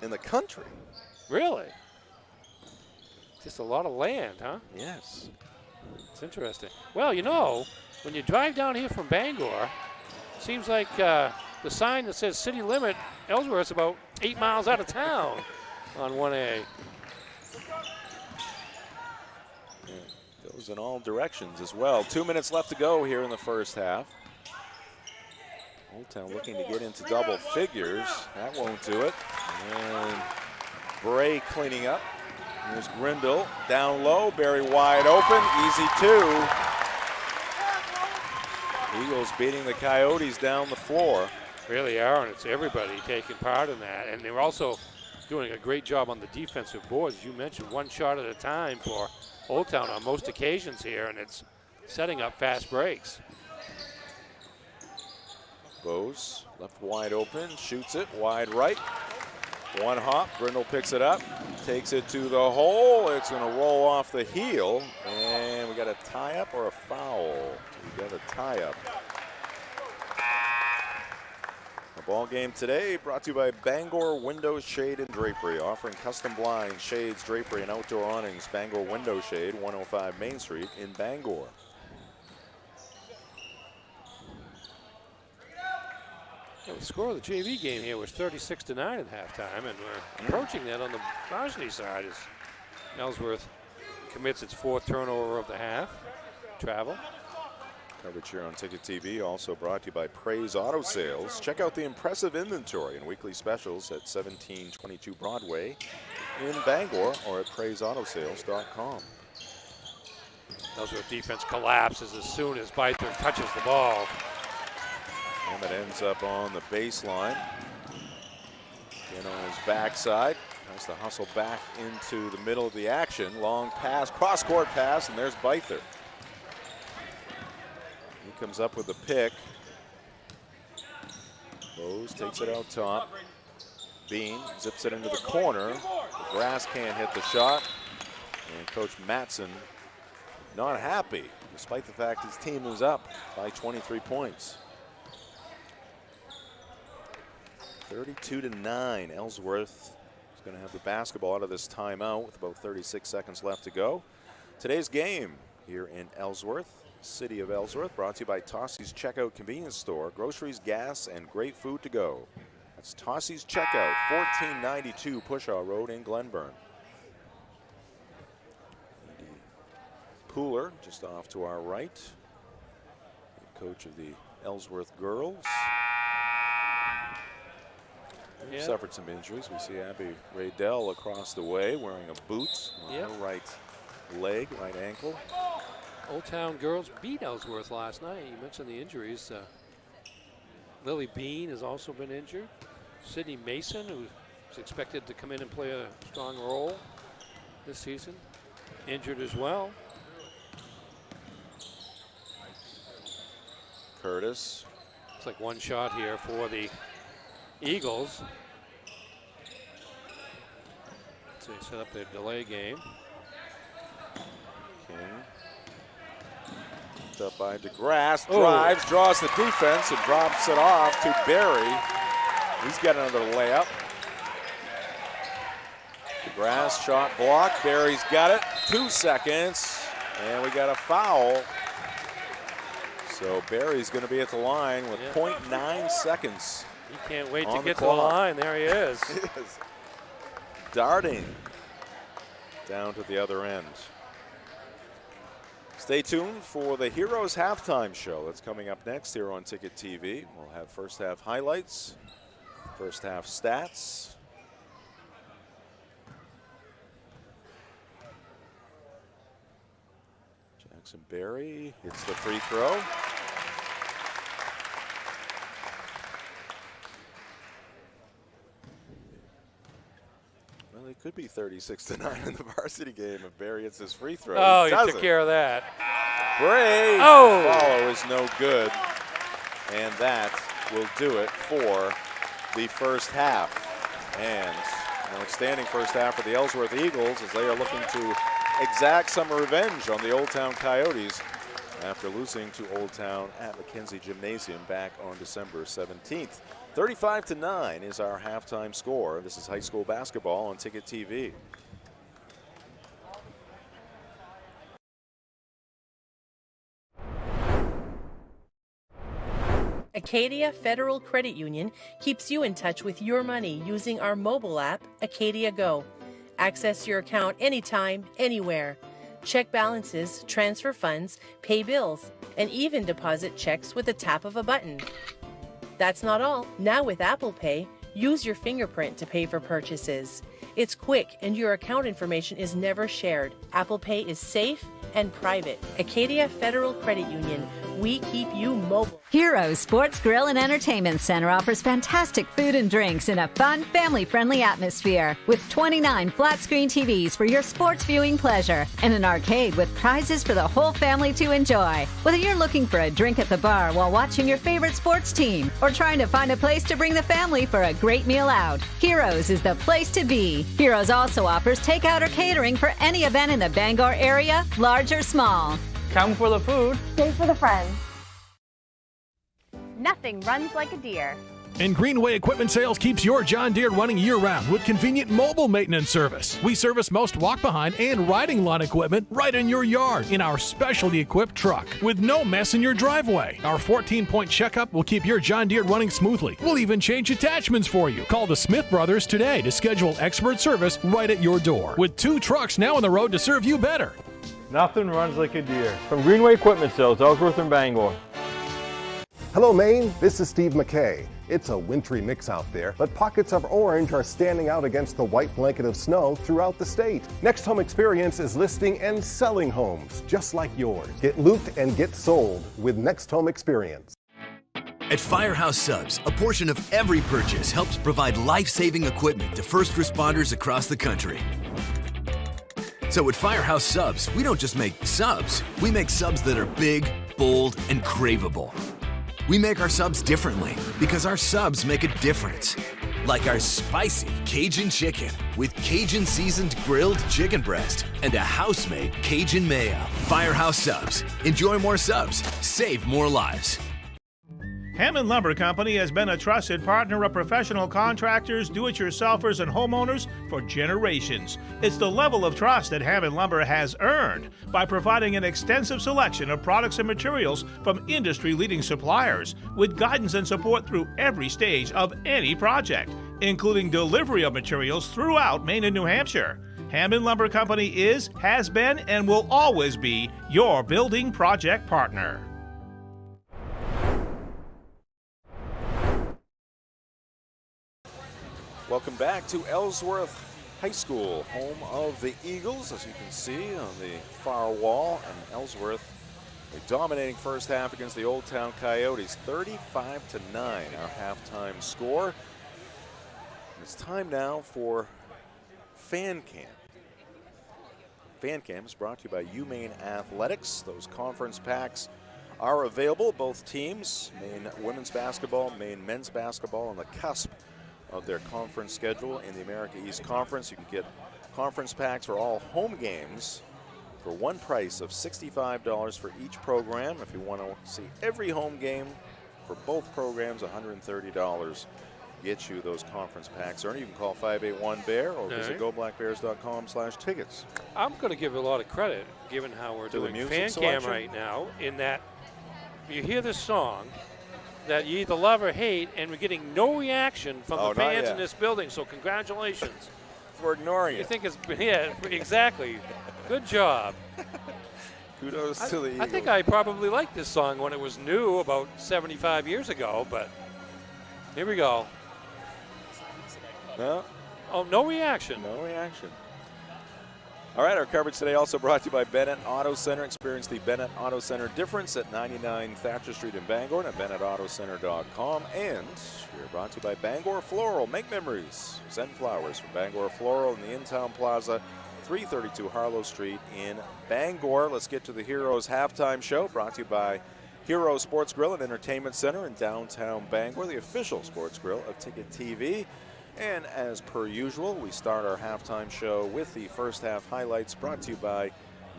in the country. Really? Just a lot of land, huh? Yes. It's interesting. Well, you know, when you drive down here from Bangor, it seems like the sign that says city limit, Ellsworth's about 8 miles out of town on 1A. Yeah, goes in all directions as well. 2 minutes left to go here in the first half. Old Town looking to get into double figures. That won't do it. And Bray cleaning up. Here's Grindle down low, Berry wide open, easy 2. Eagles beating the Coyotes down the floor. Really are, and it's everybody taking part in that. And they're also doing a great job on the defensive boards. As you mentioned, 1 shot at a time for Old Town on most occasions here, and it's setting up fast breaks. Bose left wide open, shoots it wide right. 1 hop, Grindle picks it up, takes it to the hole. It's going to roll off the heel, and we got a tie-up or a foul? We got a tie-up. The ball game today brought to you by Bangor Window Shade and Drapery, offering custom blinds, shades, drapery, and outdoor awnings. Bangor Window Shade, 105 Main Street in Bangor. Well, the score of the JV game here was 36-9 at halftime, and we're approaching that on the varsity side as Ellsworth commits its 4th turnover of the half. Travel. Coverage here on Ticket TV, also brought to you by Praise Auto Sales. Check out the impressive inventory and weekly specials at 1722 Broadway in Bangor or at praiseautosales.com. Ellsworth defense collapses as soon as Beither touches the ball. And it ends up on the baseline. Again on his backside. Has to hustle back into the middle of the action. Long pass, cross-court pass, and there's Beither. He comes up with the pick. Bose takes it out top. Bean zips it into the corner. The grass can't hit the shot. And Coach Matson not happy, despite the fact his team is up by 23 points. 32-9. Ellsworth is going to have the basketball out of this timeout with about 36 seconds left to go. Today's game here in Ellsworth, city of Ellsworth, brought to you by Tossie's Checkout Convenience Store. Groceries, gas, and great food to go. That's Tossie's Checkout, 1492 Pushaw Road in Glenburn. Pooler just off to our right. Coach of the Ellsworth girls. They've suffered some injuries. We see Abby Raydell across the way wearing a boot on her right leg, right ankle. Old Town girls beat Ellsworth last night. You mentioned the injuries. Lily Bean has also been injured. Sydney Mason, who's expected to come in and play a strong role this season, injured as well. Curtis. It's like one shot here for the Eagles. So they set up their delay game. King. Up by DeGrasse, drives, draws the defense, and drops it off to Barry. He's got another layup. DeGrasse shot blocked. Barry's got it. 2 seconds, and we got a foul. So Barry's going to be at the line with 0.9 seconds. He can't wait to get to the line. There he is. He is darting down to the other end. Stay tuned for the Heroes halftime show. That's coming up next here on Ticket TV. We'll have first half highlights, first half stats. Jackson Berry hits the free throw. Well, it could be 36-9 in the varsity game if Barry hits his free throw. Oh, he took care of that. Bray, follow is no good. And that will do it for the first half. And an outstanding first half for the Ellsworth Eagles as they are looking to exact some revenge on the Old Town Coyotes after losing to Old Town at McKenzie Gymnasium back on December 17th. 35-9 is our halftime score. This is high school basketball on Ticket TV. Acadia Federal Credit Union keeps you in touch with your money using our mobile app, Acadia Go. Access your account anytime, anywhere. Check balances, transfer funds, pay bills, and even deposit checks with the tap of a button. That's not all. Now with Apple Pay, use your fingerprint to pay for purchases. It's quick and your account information is never shared. Apple Pay is safe and private. Acadia Federal Credit Union. We keep you mobile. Heroes Sports Grill and Entertainment Center offers fantastic food and drinks in a fun, family-friendly atmosphere with 29 flat-screen TVs for your sports viewing pleasure and an arcade with prizes for the whole family to enjoy. Whether you're looking for a drink at the bar while watching your favorite sports team or trying to find a place to bring the family for a great meal out, Heroes is the place to be. Heroes also offers takeout or catering for any event in the Bangor area, large or small. Come for the food. Stay for the friends. Nothing runs like a deer. And Greenway Equipment Sales keeps your John Deere running year-round with convenient mobile maintenance service. We service most walk-behind and riding lawn equipment right in your yard in our specialty equipped truck with no mess in your driveway. Our 14-point checkup will keep your John Deere running smoothly. We'll even change attachments for you. Call the Smith Brothers today to schedule expert service right at your door. With 2 trucks now on the road to serve you better. Nothing runs like a deer. From Greenway Equipment Sales, Ellsworth and Bangor. Hello, Maine. This is Steve McKay. It's a wintry mix out there, but pockets of orange are standing out against the white blanket of snow throughout the state. Next Home Experience is listing and selling homes just like yours. Get looped and get sold with Next Home Experience. At Firehouse Subs, a portion of every purchase helps provide life-saving equipment to first responders across the country. So at Firehouse Subs, we don't just make subs, we make subs that are big, bold, and craveable. We make our subs differently because our subs make a difference. Like our spicy Cajun chicken with Cajun seasoned grilled chicken breast and a house-made Cajun mayo. Firehouse Subs. Enjoy more subs, save more lives. Hammond Lumber Company has been a trusted partner of professional contractors, do-it-yourselfers, and homeowners for generations. It's the level of trust that Hammond Lumber has earned by providing an extensive selection of products and materials from industry-leading suppliers with guidance and support through every stage of any project, including delivery of materials throughout Maine and New Hampshire. Hammond Lumber Company is, has been, and will always be your building project partner. Welcome back to Ellsworth High School, home of the Eagles, as you can see on the far wall. And Ellsworth, a dominating first half against the Old Town Coyotes, 35-9, our halftime score. It's time now for Fan Camp. Fan Camp is brought to you by UMaine Athletics. Those conference packs are available. Both teams, Maine women's basketball, Maine men's basketball, on the cusp of their conference schedule in the America East Conference. You can get conference packs for all home games for one price of $65 for each program. If you want to see every home game for both programs, $130 get you those conference packs. Ernie, you can call 581-BEAR or visit goblackbears.com/tickets. I'm going to give a lot of credit, given how we're doing Fan Cam right now, in that you hear this song that you either love or hate, and we're getting no reaction from the fans in this building, so congratulations. For ignoring it. You think it's, yeah, exactly. Good job. Kudos to the Eagles. I think I probably liked this song when it was new about 75 years ago, but here we go. No. Oh, no reaction. No reaction. All right, our coverage today also brought to you by Bennett Auto Center. Experience the Bennett Auto Center difference at 99 Thatcher Street in Bangor and at BennettAutoCenter.com. And we're brought to you by Bangor Floral. Make memories. Send flowers from Bangor Floral in the In-Town Plaza, 332 Harlow Street in Bangor. Let's get to the Heroes halftime show, brought to you by Hero Sports Grill and Entertainment Center in downtown Bangor, the official sports grill of Ticket TV. And as per usual, we start our halftime show with the first half highlights, brought to you by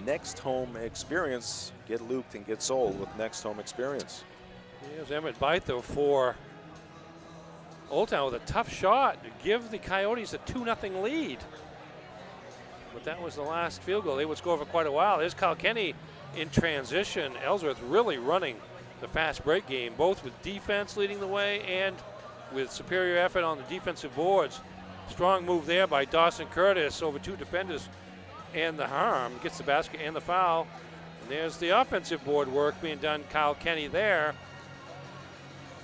Next Home Experience. Get looped and get sold with Next Home Experience. Here's Emmett Bytho for Old Town with a tough shot to give the Coyotes a 2-0 lead. But that was the last field goal. They would score for quite a while. There's Kyle Kenny in transition. Ellsworth really running the fast break game, both with defense leading the way and with superior effort on the defensive boards. Strong move there by Dawson Curtis over two defenders and the harm. Gets the basket and the foul. And there's the offensive board work being done. Kyle Kenny there.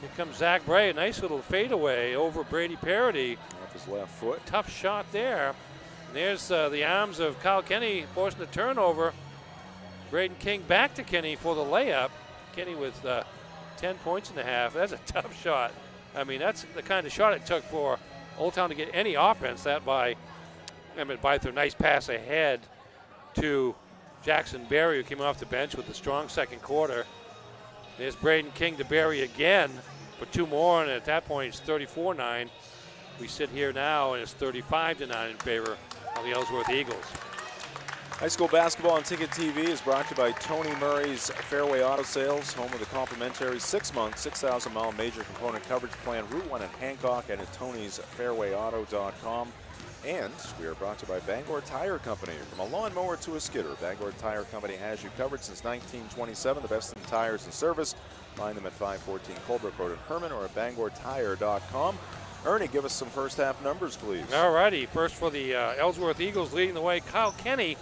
Here comes Zach Bray. A nice little fadeaway over Brady Parody. Off his left foot. Tough shot there. And there's the arms of Kyle Kenny forcing the turnover. Braden King back to Kenny for the layup. Kenny with 10 points in the half. That's a tough shot. I mean, that's the kind of shot it took for Old Town to get any offense. That by Emmett Bytho. Nice pass ahead to Jackson Berry, who came off the bench with a strong second quarter. There's Braden King to Berry again for two more, and at that point it's 34-9. We sit here now, and it's 35-9 in favor of the Ellsworth Eagles. High school basketball on Ticket TV is brought to you by Tony Murray's Fairway Auto Sales, home of the complimentary 6-month, 6,000-mile major component coverage plan. Route 1 in Hancock and at Tony'sFairwayAuto.com. And we are brought to you by Bangor Tire Company. From a lawnmower to a skidder, Bangor Tire Company has you covered since 1927. The best in tires and service. Find them at 514 Colbrook Road in Herman or at BangorTire.com. Ernie, give us some first half numbers, please. All righty. First for the Ellsworth Eagles leading the way, Kyle Kenny.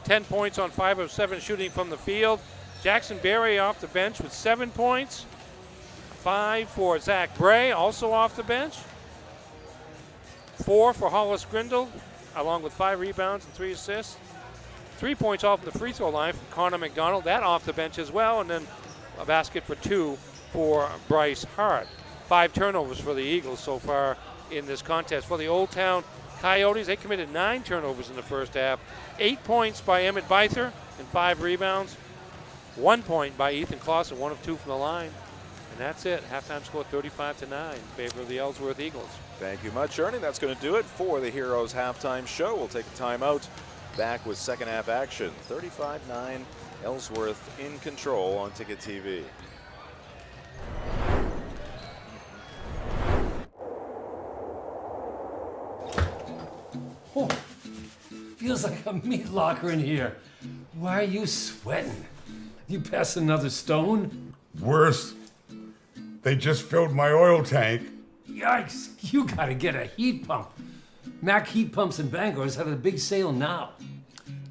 10 points on 5 of 7 shooting from the field. Jackson Berry off the bench with 7 points. 5 for Zach Bray, also off the bench. 4 for Hollis Grindle, along with 5 rebounds and 3 assists. 3 points off the free throw line from Connor McDonald, that off the bench as well, and then a basket for 2 for Bryce Hart. 5 turnovers for the Eagles so far in this contest. For the Old Town Coyotes, they committed 9 turnovers in the first half. 8 points by Emmett Byther and 5 rebounds. 1 point by Ethan Clausen, 1 of 2 from the line. And that's it. Halftime score 35-9 in favor of the Ellsworth Eagles. Thank you much, Ernie. That's going to do it for the Heroes halftime show. We'll take a timeout. Back with second half action. 35-9, Ellsworth in control on Ticket TV. Oh, feels like a meat locker in here. Why are you sweating? You passed another stone? Worse. They just filled my oil tank. Yikes, you gotta get a heat pump. Mac Heat Pumps in Bangor is having a big sale now.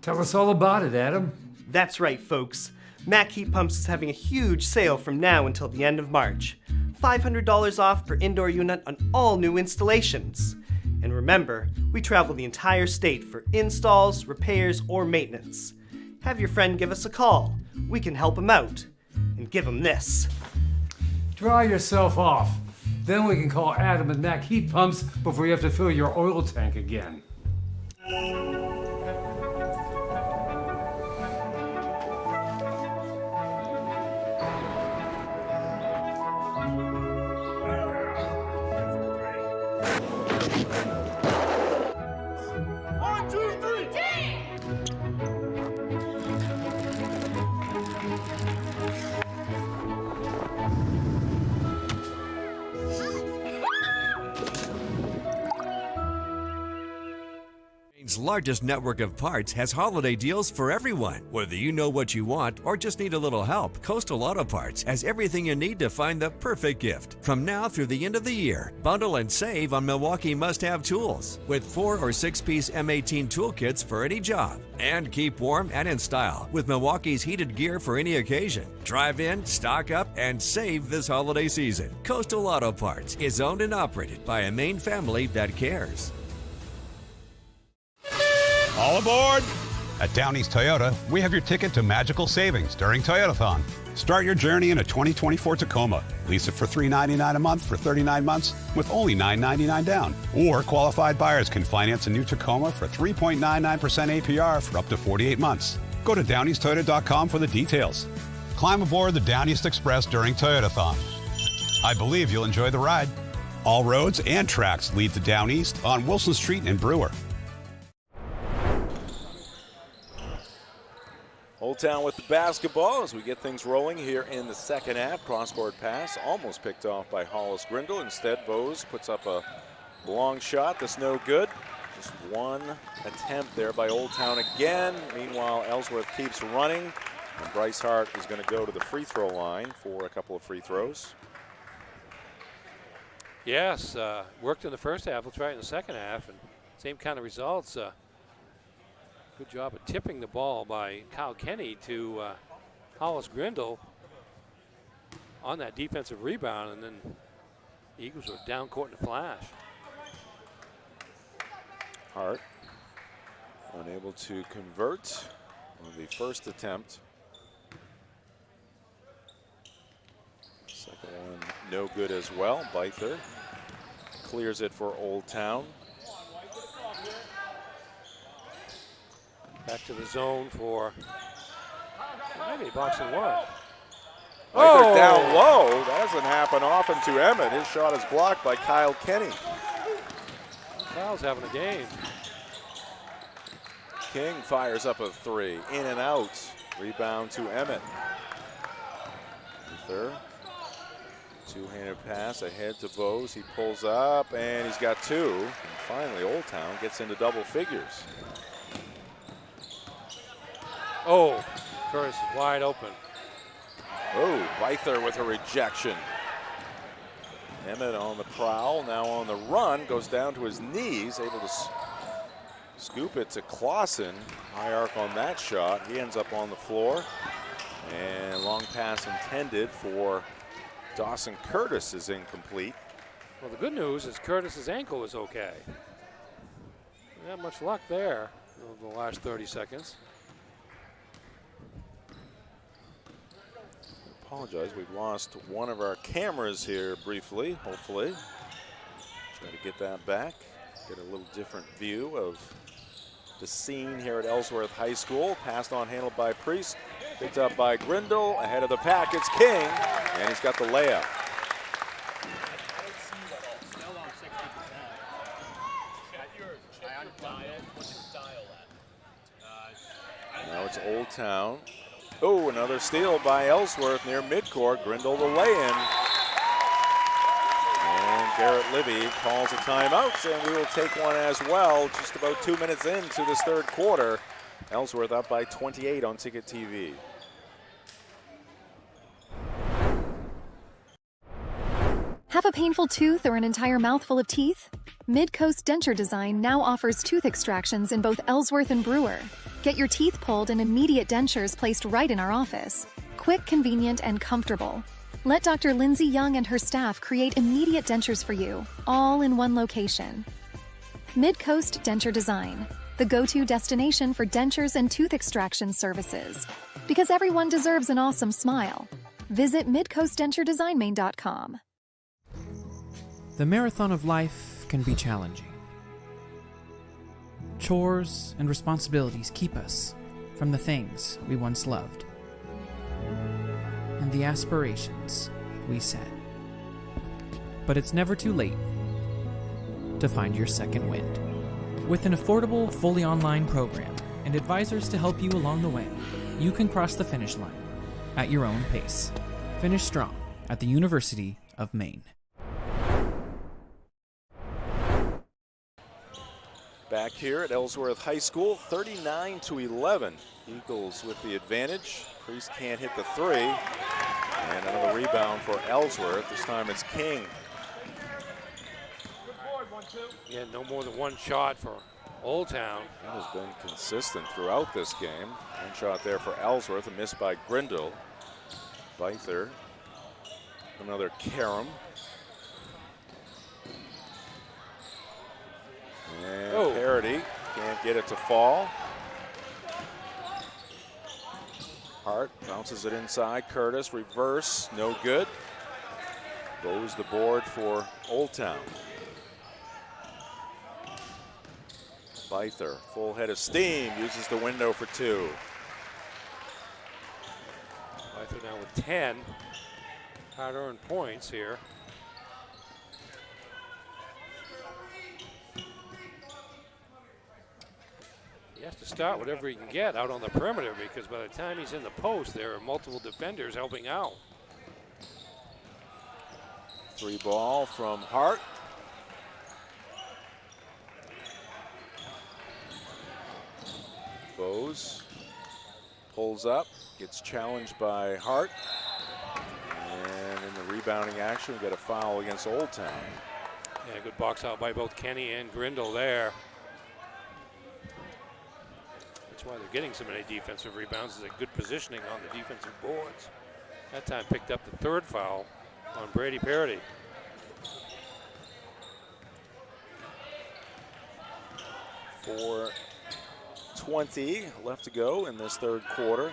Tell us all about it, Adam. That's right, folks. Mac Heat Pumps is having a huge sale from now until the end of March. $500 off per indoor unit on all new installations. And remember, we travel the entire state for installs, repairs, or maintenance. Have your friend give us a call. We can help him out. And give him this. Dry yourself off. Then we can call Adam and Mac Heat Pumps before you have to fill your oil tank again. Largest network of parts has holiday deals for everyone. Whether you know what you want or just need a little help, Coastal Auto Parts has everything you need to find the perfect gift. From now through the end of the year, bundle and save on Milwaukee must-have tools with 4 or 6-piece M18 toolkits for any job. And keep warm and in style with Milwaukee's heated gear for any occasion. Drive in, stock up, and save this holiday season. Coastal Auto Parts is owned and operated by a Maine family that cares. All aboard! At Down East Toyota, we have your ticket to magical savings during Toyotathon. Start your journey in a 2024 Tacoma. Lease it for $399 a month for 39 months with only $999 down. Or qualified buyers can finance a new Tacoma for 3.99% APR for up to 48 months. Go to downeasttoyota.com for the details. Climb aboard the Down East Express during Toyotathon. I believe you'll enjoy the ride. All roads and tracks lead to Down East on Wilson Street in Brewer. Old Town with the basketball as we get things rolling here in the second half. Cross-court pass almost picked off by Hollis Grindle. Instead, Vose puts up a long shot that's no good. Just one attempt there by Old Town again. Meanwhile, Ellsworth keeps running. And Bryce Hart is going to go to the free throw line for a couple of free throws. Yes, worked in the first half. We'll try it in the second half. And same kind of results. Good job of tipping the ball by Kyle Kenny to Hollis Grindle on that defensive rebound, and then the Eagles were down court in a flash. Hart unable to convert on the first attempt. Second one no good as well. Byther clears it for Old Town. Back to the zone for maybe boxing one. Oh, down low. That doesn't happen often to Emmett. His shot is blocked by Kyle Kenny. Kyle's having a game. King fires up a three. In and out. Rebound to Emmett. Third. Two-handed pass ahead to Vose. He pulls up and he's got two. And finally, Old Town gets into double figures. Oh, Curtis is wide open. Oh, Byther with a rejection. Emmett on the prowl, now on the run, goes down to his knees, able to scoop it to Clausen. High arc on that shot. He ends up on the floor. And long pass intended for Dawson Curtis is incomplete. Well, the good news is Curtis's ankle is okay. Not much luck there over the last 30 seconds. Apologize, we've lost one of our cameras here briefly, hopefully. Try to get that back, get a little different view of the scene here at Ellsworth High School. Passed on, handled by Priest, picked up by Grindle, ahead of the pack, it's King, and he's got the layup. Now it's Old Town. Oh, another steal by Ellsworth near midcourt. Grindle the lay-in. And Garrett Libby calls a timeout, and we will take one as well. Just about 2 minutes into this third quarter. Ellsworth up by 28 on Ticket TV. Have a painful tooth or an entire mouthful of teeth? Midcoast Denture Design now offers tooth extractions in both Ellsworth and Brewer. Get your teeth pulled and immediate dentures placed right in our office. Quick, convenient, and comfortable. Let Dr. Lindsay Young and her staff create immediate dentures for you, all in one location. Mid-Coast Denture Design, the go-to destination for dentures and tooth extraction services. Because everyone deserves an awesome smile. Visit midcoastdenturedesignmain.com. The marathon of life can be challenging. Chores and responsibilities keep us from the things we once loved and the aspirations we set. But it's never too late to find your second wind. With an affordable, fully online program and advisors to help you along the way, you can cross the finish line at your own pace. Finish strong at the University of Maine. Back here at Ellsworth High School, 39-11. Eagles with the advantage. Priest can't hit the three. And another rebound for Ellsworth. This time it's King. Yeah, no more than one shot for Old Town. That has been consistent throughout this game. One shot there for Ellsworth, a miss by Grindle. Byther. Another Karam. And Parity can't get it to fall. Hart bounces it inside. Curtis, reverse, no good. Goes the board for Old Town. Byther, full head of steam, uses the window for two. Byther now with 10 hard-earned points here. He has to start whatever he can get out on the perimeter, because by the time he's in the post, there are multiple defenders helping out. Three ball from Hart. Bose pulls up, gets challenged by Hart. And in the rebounding action, we got a foul against Old Town. Yeah, good box out by both Kenny and Grindle there. That's why they're getting so many defensive rebounds, is a good positioning on the defensive boards. That time picked up the third foul on Brady Parity. For 20 left to go in this third quarter.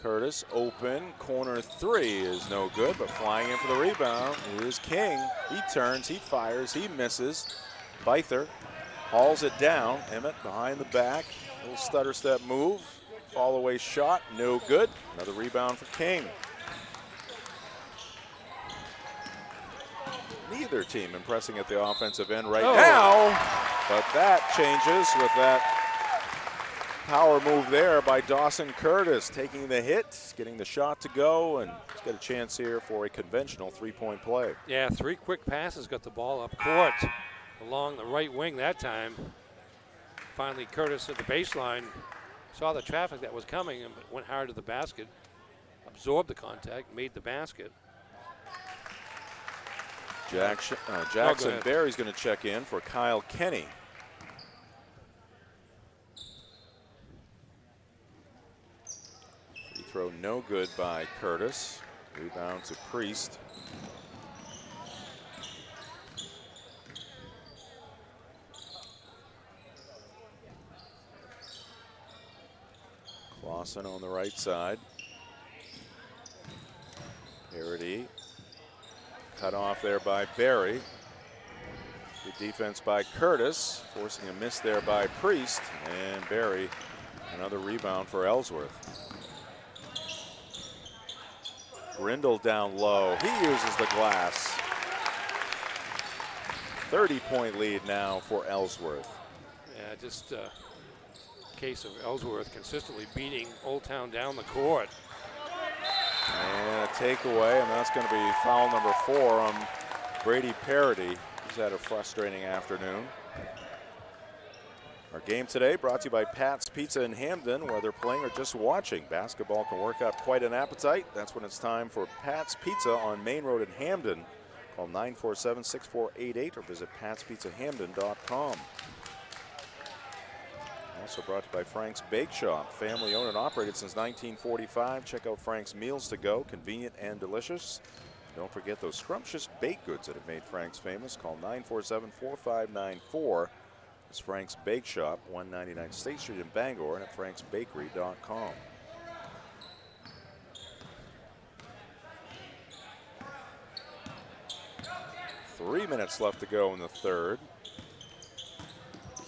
Curtis open, corner three is no good, but flying in for the rebound is King. He turns, he fires, he misses. Byther hauls it down. Emmett behind the back, little stutter step move. Fall away shot, no good. Another rebound for King. Neither team impressing at the offensive end right now, but that changes with that power move there by Dawson Curtis, taking the hit, getting the shot to go, and he's got a chance here for a conventional three-point play. Yeah, three quick passes, got the ball up court along the right wing that time. Finally, Curtis at the baseline saw the traffic that was coming and went hard to the basket, absorbed the contact, made the basket. Jackson Berry's going to check in for Kyle Kenny. Free throw no good by Curtis. Rebound to Priest. Clausen on the right side. Parity. Cut off there by Berry. Good defense by Curtis, forcing a miss there by Priest. And Berry, another rebound for Ellsworth. Grindle down low. He uses the glass. 30-point lead now for Ellsworth. Yeah, just a case of Ellsworth consistently beating Old Town down the court. And a takeaway, and that's going to be foul number 4 on Brady Parity. He's had a frustrating afternoon. Our game today brought to you by Pat's Pizza in Hamden. Whether playing or just watching, basketball can work out quite an appetite. That's when it's time for Pat's Pizza on Main Road in Hamden. Call 947-6488 or visit patspizzahamden.com. Also brought to you by Frank's Bake Shop, family owned and operated since 1945. Check out Frank's Meals to Go, convenient and delicious. Don't forget those scrumptious baked goods that have made Frank's famous. Call 947-4594. It's Frank's Bake Shop, 199 State Street in Bangor, and at franksbakery.com. Three minutes left to go in the third.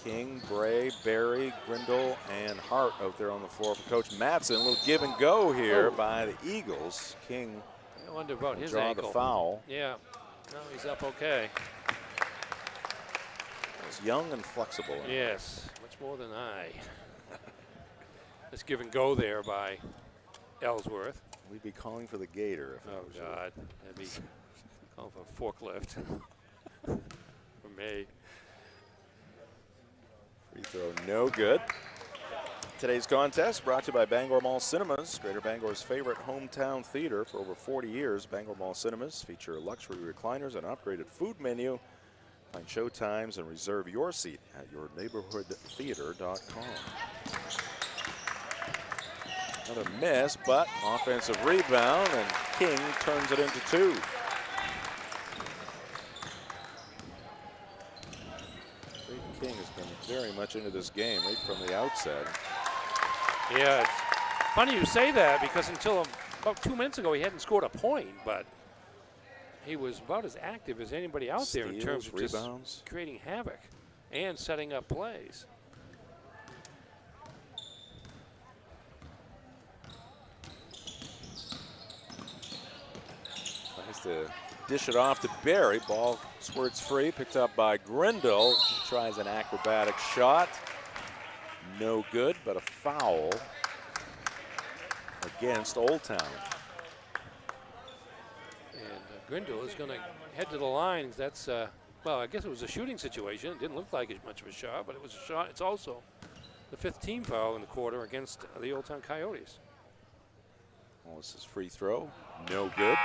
King, Bray, Barry, Grindle, and Hart out there on the floor for Coach Madsen. A little give and go here by the Eagles. King, I wonder about his draw ankle. the foul. Yeah, no, he's up okay. He's young and flexible. Yes, much more than I. Let's give and go there by Ellsworth. We'd be calling for the Gator. If Oh, God. That'd be calling for a forklift for me. Free throw, no good. Today's contest brought to you by Bangor Mall Cinemas, Greater Bangor's favorite hometown theater for over 40 years. Bangor Mall Cinemas feature luxury recliners and an upgraded food menu. Find show times and reserve your seat at yourneighborhoodtheater.com. Another miss, but offensive rebound, and King turns it into two. King has been very much into this game right from the outset. Yeah, it's funny you say that because until about 2 minutes ago he hadn't scored a point, but he was about as active as anybody out there in terms of rebounds, just creating havoc and setting up plays. Nice to dish it off to Barry. Ball squirts free, picked up by Grindle. He tries an acrobatic shot. No good, but a foul against Old Town. And Grindle is going to head to the line. That's, well, I guess it was a shooting situation. It didn't look like as much of a shot, but it was a shot. It's also the 5th team foul in the quarter against the Old Town Coyotes. Well, this is free throw, no good.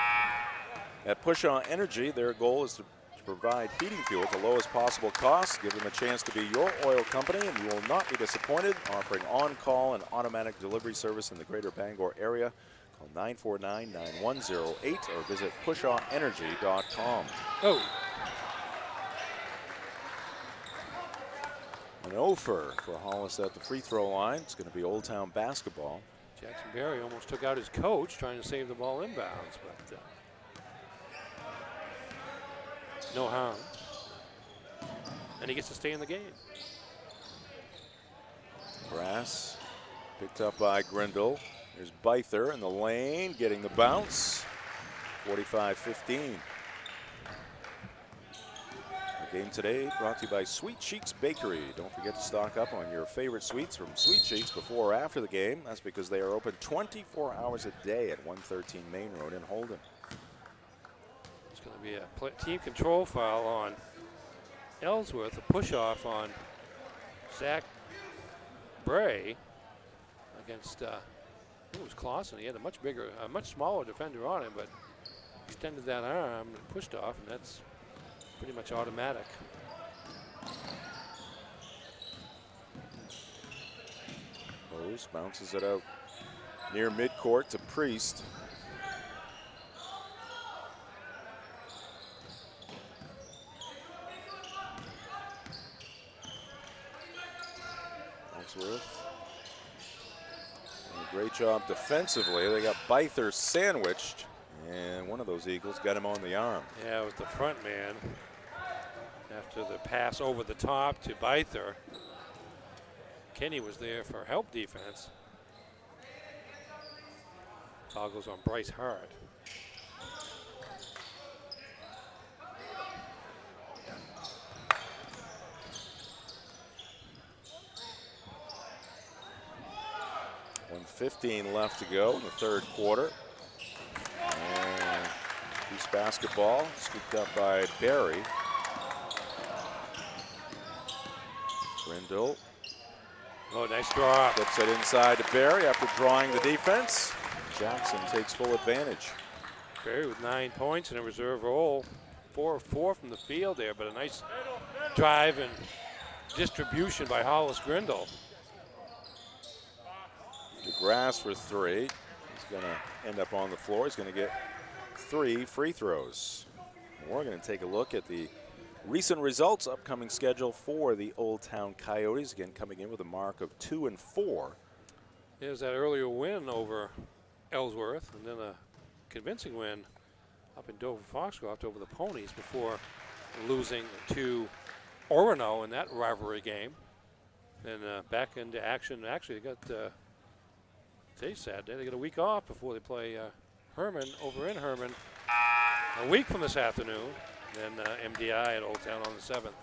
At Push On Energy, their goal is to provide heating fuel at the lowest possible cost. Give them a chance to be your oil company, and you will not be disappointed. Offering on-call and automatic delivery service in the Greater Bangor area. Call 949-9108 or visit pushonenergy.com. Oh. An offer for Hollis at the free throw line. It's going to be Old Town basketball. Jackson Berry almost took out his coach trying to save the ball inbounds, but no harm. And he gets to stay in the game. Brass picked up by Grindle. Here's Byther in the lane, getting the bounce. 45-15. The game today brought to you by Sweet Cheeks Bakery. Don't forget to stock up on your favorite sweets from Sweet Cheeks before or after the game. That's because they are open 24 hours a day at 113 Main Road in Holden. It's going to be a team control foul on Ellsworth, a push-off on Zach Bray against, it was Clausen. He had a much smaller defender on him, but extended that arm and pushed off, and that's pretty much automatic. Rose bounces it out near midcourt to Priest. Ellsworth. And a great job defensively. They got Byther sandwiched, and one of those Eagles got him on the arm. Yeah, it was the front man. After the pass over the top to Byther, Kenny was there for help defense. Foul goes on Bryce Hart. .15 left to go in the third quarter. And East basketball scooped up by Barry. Grindle. Oh, nice draw. Flips it inside to Barry after drawing the defense. Jackson takes full advantage. Barry with 9 points in a reserve role. 4 of 4 from the field there, but a nice drive and distribution by Hollis Grindle. DeGrasse for 3. He's going to end up on the floor. He's going to get 3 free throws. We're going to take a look at the recent results, upcoming schedule for the Old Town Coyotes. Again, coming in with a mark of 2-4. There's that earlier win over Ellsworth, and then a convincing win up in Dover-Foxcroft over the Ponies before losing to Orono in that rivalry game. And back into action. Actually, they got today's Saturday. They get a week off before they play Herman over in Herman a week from this afternoon. Then MDI at Old Town on the 7th.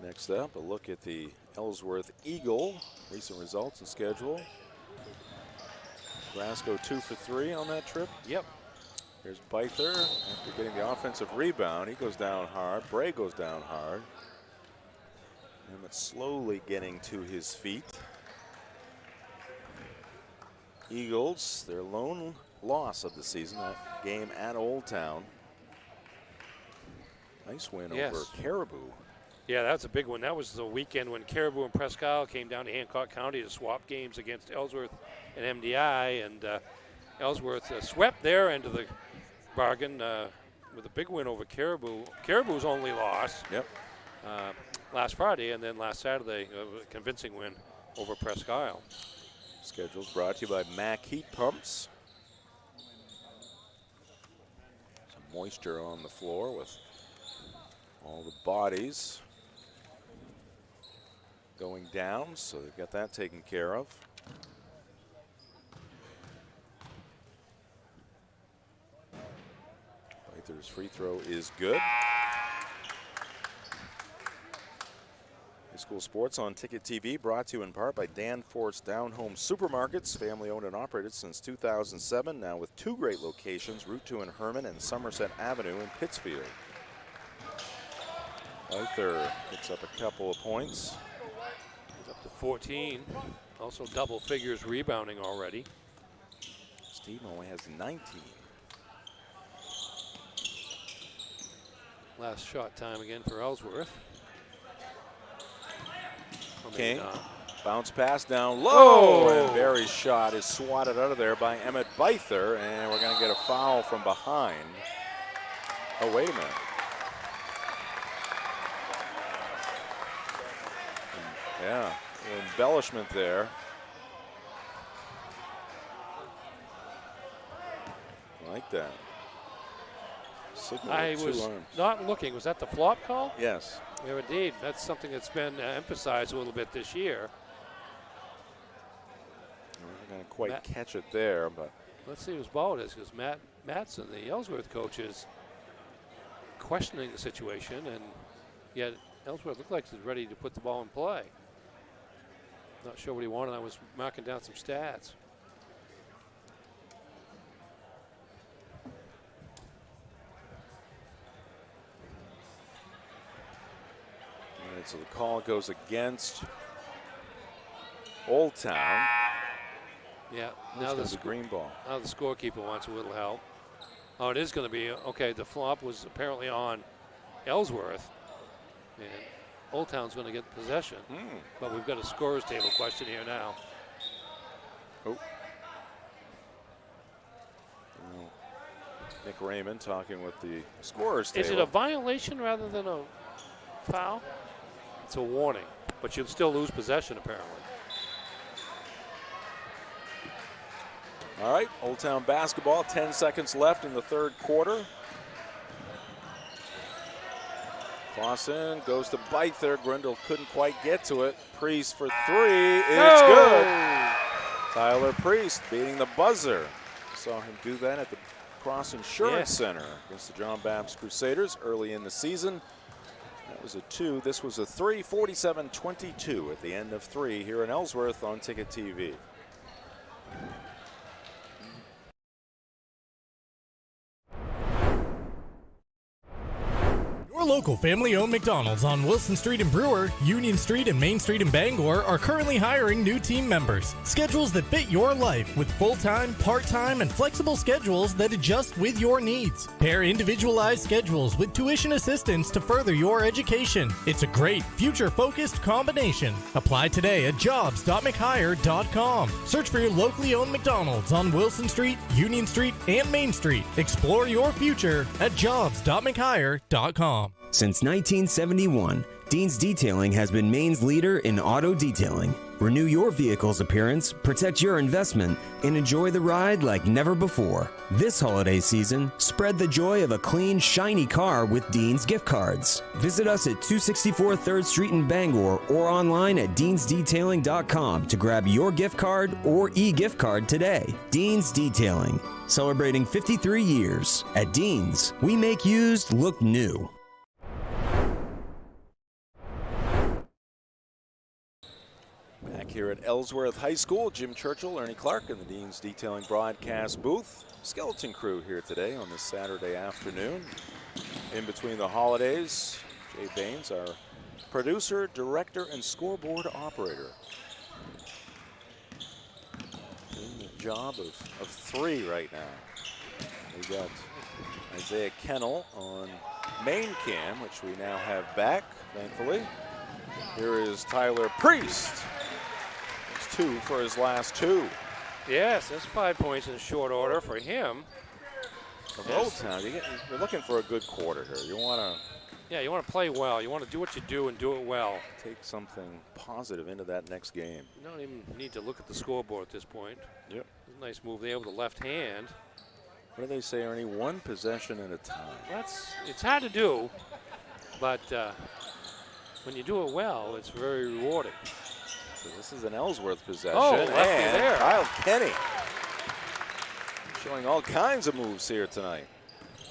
Next up, a look at the Ellsworth Eagle recent results and schedule. Brasco 2 for 3 on that trip. Yep. Here's Byther after getting the offensive rebound. He goes down hard. Bray goes down hard. Emmett slowly getting to his feet. Eagles, their lone loss of the season, that game at Old Town. Nice win over Caribou. Yeah, that's a big one. That was the weekend when Caribou and Presque Isle came down to Hancock County to swap games against Ellsworth and MDI, and Ellsworth swept their end of the bargain with a big win over Caribou. Caribou's only loss last Friday, and then last Saturday, a convincing win over Presque Isle. Schedule's brought to you by Mack Heat Pumps. Some moisture on the floor with all the bodies going down, so they've got that taken care of. Byther's free throw is good. High school sports on Ticket TV, brought to you in part by Danforth's Down Home Supermarkets, family owned and operated since 2007, now with 2 great locations, Route 2 in Herman and Somerset Avenue in Pittsfield. Byther picks up a couple of points. He's up to 14. Also double figures rebounding already. Steve only has 19. Last shot time again for Ellsworth. King, bounce pass down low, Oh. and Barry's shot is swatted out of there by Emmett Byther, and we're going to get a foul from behind. Oh, wait a minute. Yeah, an embellishment there. I like that. Signal I with 2 was arms. not looking. Was that the flop call? Yes. Yeah, indeed. That's something that's been emphasized a little bit this year. We're going to quite catch it there, but Let's see whose ball it is, because Matt Matson, the Ellsworth coach, is questioning the situation, and yet Ellsworth looked like he's ready to put the ball in play. Not sure what he wanted. I was marking down some stats. all right, so the call goes against Old Town. Yeah, Now the green ball. Now the scorekeeper wants a little help. Oh, it is going to be, okay, the flop was apparently on Ellsworth, and Old Town's going to get possession. But we've got a scorer's table question here now. Oh. Well, Nick Raymond talking with the scorer's table. Is it a violation rather than a foul? It's a warning, but you'll still lose possession apparently. All right, Old Town basketball, 10 seconds left in the 3rd quarter. Clausen goes to Byther. Grindle couldn't quite get to it. Priest for 3. It's good. Tyler Priest beating the buzzer. Saw him do that at the Cross Insurance Center against the John Baptist Crusaders early in the season. That was a 2. This was a 3. 47-22 at the end of 3 here in Ellsworth on Ticket TV. Your local family-owned McDonald's on Wilson Street in Brewer, Union Street and Main Street in Bangor are currently hiring new team members. Schedules that fit your life with full-time, part-time, and flexible schedules that adjust with your needs. Pair individualized schedules with tuition assistance to further your education. It's a great, future-focused combination. Apply today at jobs.mchire.com. Search for your locally owned McDonald's on Wilson Street, Union Street, and Main Street. Explore your future at jobs.mchire.com. Since 1971, Dean's Detailing has been Maine's leader in auto detailing. Renew your vehicle's appearance, protect your investment, and enjoy the ride like never before. This holiday season, spread the joy of a clean, shiny car with Dean's gift cards. Visit us at 264 3rd Street in Bangor or online at deansdetailing.com to grab your gift card or e-gift card today. Dean's Detailing, celebrating 53 years. At Dean's, we make used look new. Back here at Ellsworth High School, Jim Churchill, Ernie Clark, and the Dean's Detailing broadcast booth. Skeleton crew here today on this Saturday afternoon. In between the holidays, Jay Baines, our producer, director, and scoreboard operator. Doing the job of three right now. We got Isaiah Kennel on main cam, which we now have back, thankfully. Here is Tyler Priest. It's 2 for his last 2. Yes, that's 5 points in short order for him. Of Old Town, you're looking for a good quarter here. You want to... Yeah, you want to play well. You want to do what you do and do it well. Take something positive into that next game. You don't even need to look at the scoreboard at this point. Yep. Nice move there with the left hand. What do they say, Ernie? One possession at a time. It's hard to do, but when you do it well, it's very rewarding. So this is an Ellsworth possession. Oh, lefty and there. Kyle Kenny showing all kinds of moves here tonight.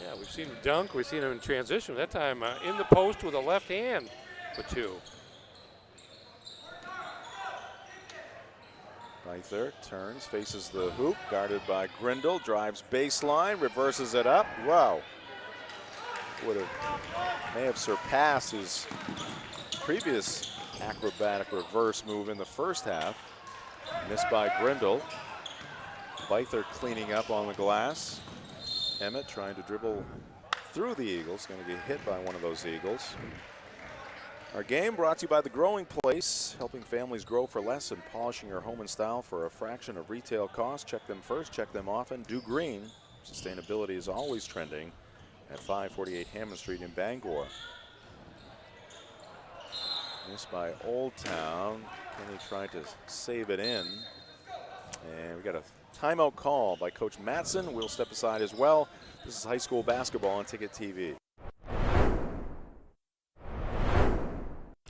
Yeah, we've seen him dunk. We've seen him in transition. That time in the post with a left hand for 2. Beither turns, faces the hoop, guarded by Grindle, drives baseline, reverses it up. Wow. May have surpassed his previous acrobatic reverse move in the first half. Missed by Grindle. Beither cleaning up on the glass. Emmett trying to dribble through the Eagles, going to get hit by one of those Eagles. Our game brought to you by The Growing Place, helping families grow for less and polishing your home and style for a fraction of retail cost. Check them first, check them often. Do Green. Sustainability is always trending at 548 Hammond Street in Bangor. Missed by Old Town. Kenny tried to save it in. And we got a timeout call by Coach Matson. We'll step aside as well. This is high school basketball on Ticket TV.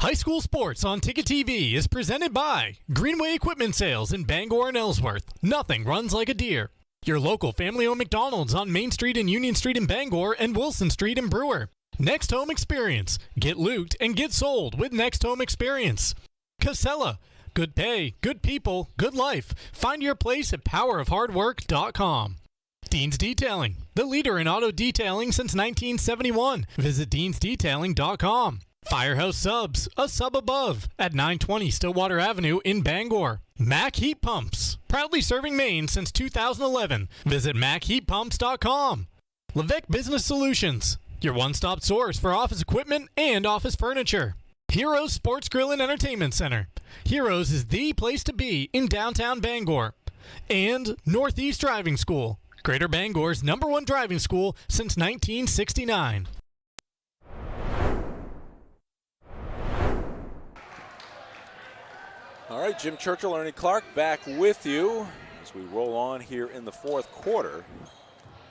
High school sports on Ticket TV is presented by Greenway Equipment Sales in Bangor and Ellsworth. Nothing runs like a deer. Your local family-owned McDonald's on Main Street and Union Street in Bangor and Wilson Street in Brewer. Next Home Experience. Get looped and get sold with Next Home Experience. Casella. Good pay, good people, good life. Find your place at powerofhardwork.com. Dean's Detailing. The leader in auto detailing since 1971. Visit deansdetailing.com. Firehouse Subs, a sub above, at 920 Stillwater Avenue in Bangor. Mac Heat Pumps, proudly serving Maine since 2011. Visit MacHeatPumps.com. Levesque Business Solutions, your one-stop source for office equipment and office furniture. Heroes Sports Grill and Entertainment Center. Heroes is the place to be in downtown Bangor. And Northeast Driving School, Greater Bangor's #1 driving school since 1969. All right, Jim Churchill, Ernie Clark back with you as we roll on here in the fourth quarter.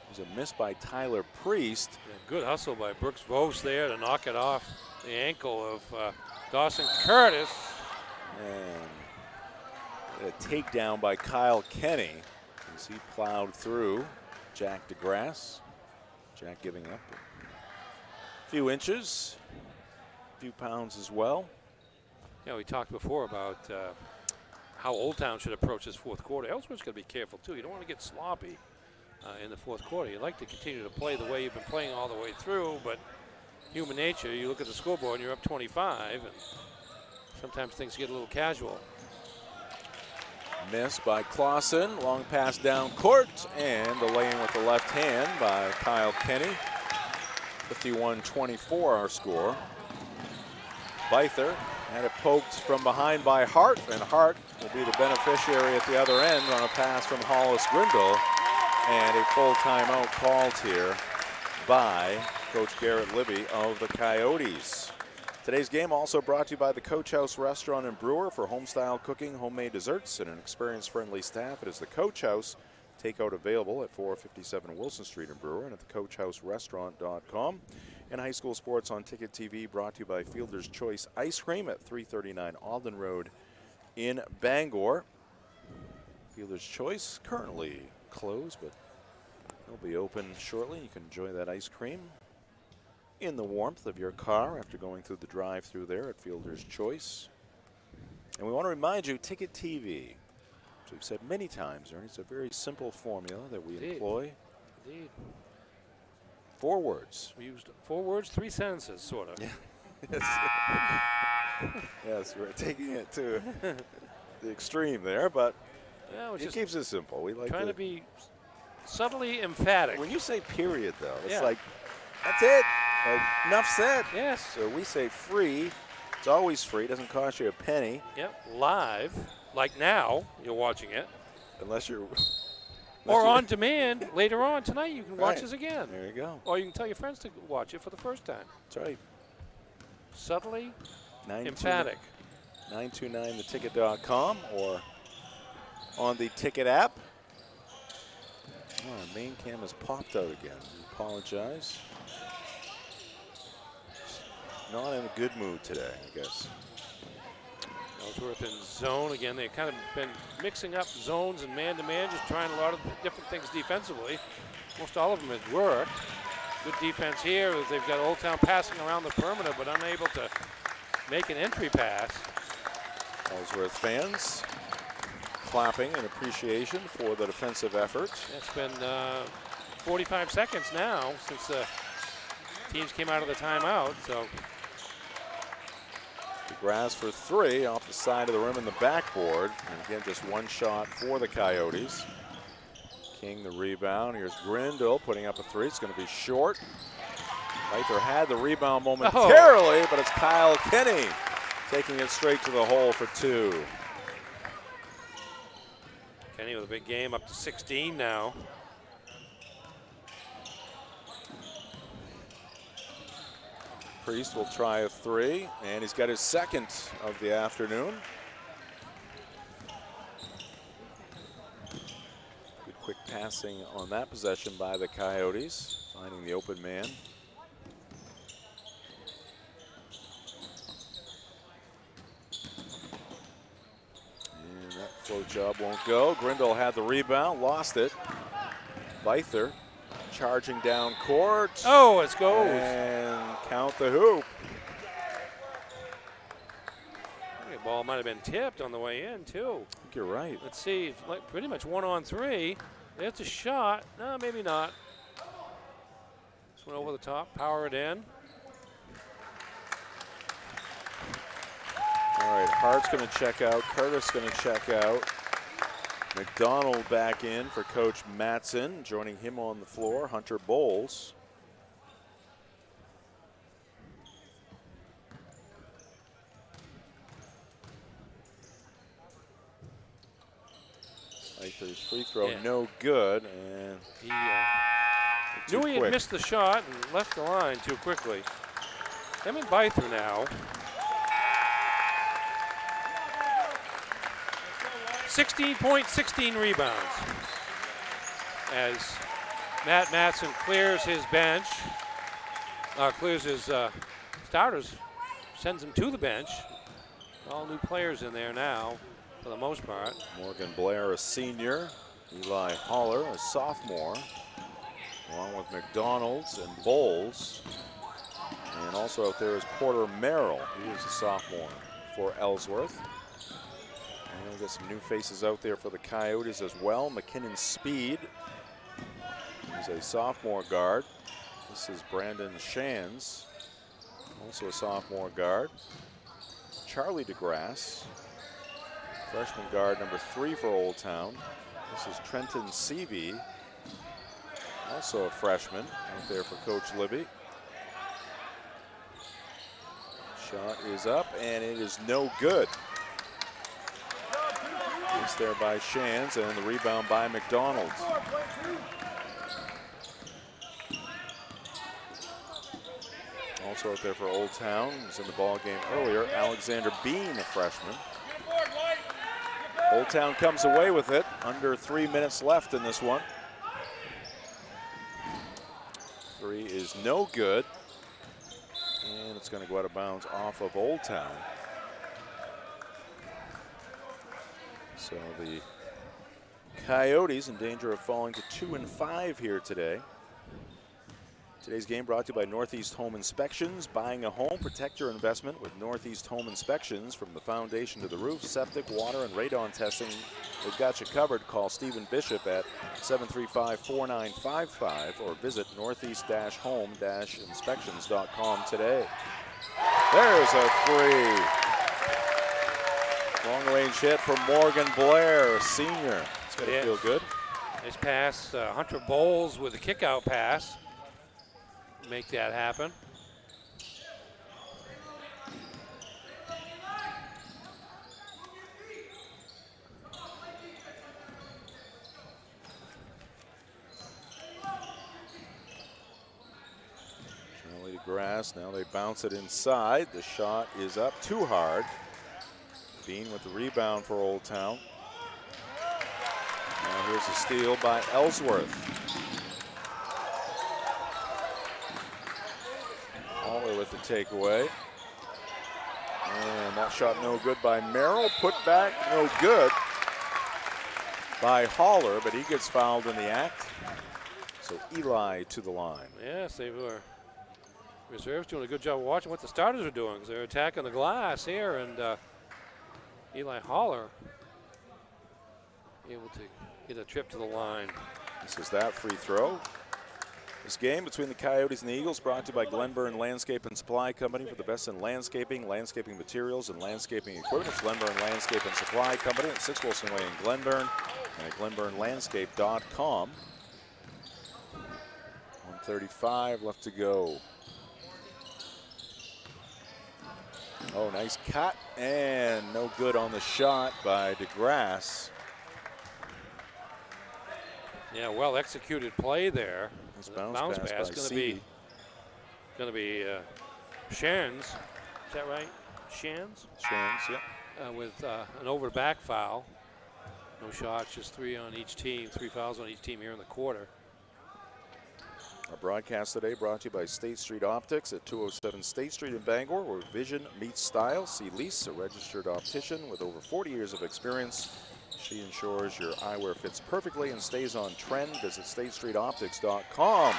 There's a miss by Tyler Priest. Yeah, good hustle by Brooks Vos there to knock it off the ankle of Dawson Curtis. And a takedown by Kyle Kenny as he plowed through Jack DeGrasse. Jack giving up a few inches, a few pounds as well. Yeah, we talked before about how Old Town should approach this fourth quarter. Ellsworth's got to be careful, too. You don't want to get sloppy in the fourth quarter. You'd like to continue to play the way you've been playing all the way through, but human nature. You look at the scoreboard and you're up 25, and sometimes things get a little casual. Missed by Clausen. Long pass down court, and the lay-in with the left hand by Kyle Kenny. 51-24 our score. Byther had it poked from behind by Hart, and Hart will be the beneficiary at the other end on a pass from Hollis Grindle. And a full timeout called here by Coach Garrett Libby of the Coyotes. Today's game also brought to you by the Coach House Restaurant and Brewer for home-style cooking, homemade desserts, and an experienced-friendly staff. It is the Coach House. Takeout available at 457 Wilson Street in Brewer and at thecoachhouserestaurant.com. And high school sports on Ticket TV brought to you by Fielder's Choice Ice Cream at 339 Alden Road in Bangor. Fielder's Choice currently closed, but it'll be open shortly. You can enjoy that ice cream in the warmth of your car after going through the drive-thru there at Fielder's Choice. And we want to remind you, Ticket TV, as we've said many times, Ernie, it's a very simple formula that we employ. Indeed. 4 words. We used 4 words, 3 sentences, sort of. Yes, we're taking it to the extreme there, but yeah, it keeps it simple. We like trying to be subtly emphatic. When you say period, though, it's yeah. like, that's it. Enough said. Yes. So we say free. It's always free. It doesn't cost you a penny. Yep. Live, like now, you're watching it. Unless you're. Or on demand later on tonight, you can watch us again. There you go. Or you can tell your friends to watch it for the first time. That's right. Subtly emphatic. 929theticket.com or on the Ticket app. Oh, our main cam has popped out again. We apologize. Not in a good mood today, I guess. Ellsworth in zone again. They've kind of been mixing up zones and man-to-man, just trying a lot of different things defensively. Most all of them have worked. Good defense here as they've got Old Town passing around the perimeter, but unable to make an entry pass. Ellsworth fans clapping in appreciation for the defensive effort. It's been 45 seconds now since the teams came out of the timeout. So DeGrasse for 3 off the side of the rim and the backboard. And again, just one shot for the Coyotes. King the rebound. Here's Grindle putting up a 3. It's going to be short. Byther had the rebound momentarily, but it's Kyle Kenny taking it straight to the hole for 2. Kenny with a big game, up to 16 now. Priest will try a 3, and he's got his second of the afternoon. Good quick passing on that possession by the Coyotes, finding the open man. And that float job won't go. Grindle had the rebound, lost it. Byther charging down court. Oh, it goes. And count the hoop. The ball might have been tipped on the way in, too. I think you're right. Let's see, it's like pretty much 1-on-3. It's a shot. No, maybe not. This one over the top, power it in. All right, Hart's going to check out. Curtis going to check out. McDonald back in for Coach Matson. Joining him on the floor, Hunter Bowles. Byther's free throw, no good. And he knew he had missed the shot and left the line too quickly. Them and Byther now. 16 points, 16 rebounds. As Matt Matson clears his bench, clears his starters, sends them to the bench. All new players in there now, for the most part. Morgan Blair, a senior. Eli Holler, a sophomore. Along with McDonald's and Bowles. And also out there is Porter Merrill. He is a sophomore for Ellsworth. And we got some new faces out there for the Coyotes as well. McKinnon Speed. He's a sophomore guard. This is Brandon Shands. Also a sophomore guard. Charlie DeGrasse, freshman guard number 3 for Old Town. This is Trenton Seavey, also a freshman out there for Coach Libby. Shot is up, and it is no good. Missed there by Shands, and the rebound by McDonald. Also out there for Old Town, was in the ball game earlier, Alexander Bean, a freshman. Old Town comes away with it, under 3 minutes left in this one. 3 is no good, and it's going to go out of bounds off of Old Town. So the Coyotes in danger of falling to 2-5 here today. Today's game brought to you by Northeast Home Inspections. Buying a home, protect your investment with Northeast Home Inspections. From the foundation to the roof, septic, water, and radon testing, they've got you covered. Call Stephen Bishop at 735-4955 or visit northeast-home-inspections.com today. There's a 3. Long-range hit from Morgan Blair, senior. It's going to feel good. Nice pass, Hunter Bowles with a kick-out pass. Make that happen. Charlie DeGrasse, now they bounce it inside. The shot is up too hard. Bean with the rebound for Old Town. Now here's a steal by Ellsworth. Haller with the takeaway. And that shot no good by Merrill. Put back, no good by Haller, but he gets fouled in the act. So Eli to the line. Yes, they were. Reserves doing a good job of watching what the starters are doing, because they're attacking the glass here, and Eli Haller able to get a trip to the line. This is that free throw. This game between the Coyotes and the Eagles brought to you by Glenburn Landscape and Supply Company for the best in landscaping, landscaping materials, and landscaping equipment. It's Glenburn Landscape and Supply Company at 6 Wilson Way in Glenburn and at glenburnlandscape.com. 1:35 left to go. Oh, nice cut, and no good on the shot by DeGrasse. Yeah, well executed play there. This bounce pass going to be Shands. Is that right? Shands? Shands, yeah. With an over back foul. No shots, just 3 on each team. 3 fouls on each team here in the quarter. Our broadcast today brought to you by State Street Optics at 207 State Street in Bangor, where vision meets style. See Lise, a registered optician with over 40 years of experience. She ensures your eyewear fits perfectly and stays on trend. Visit StateStreetOptics.com.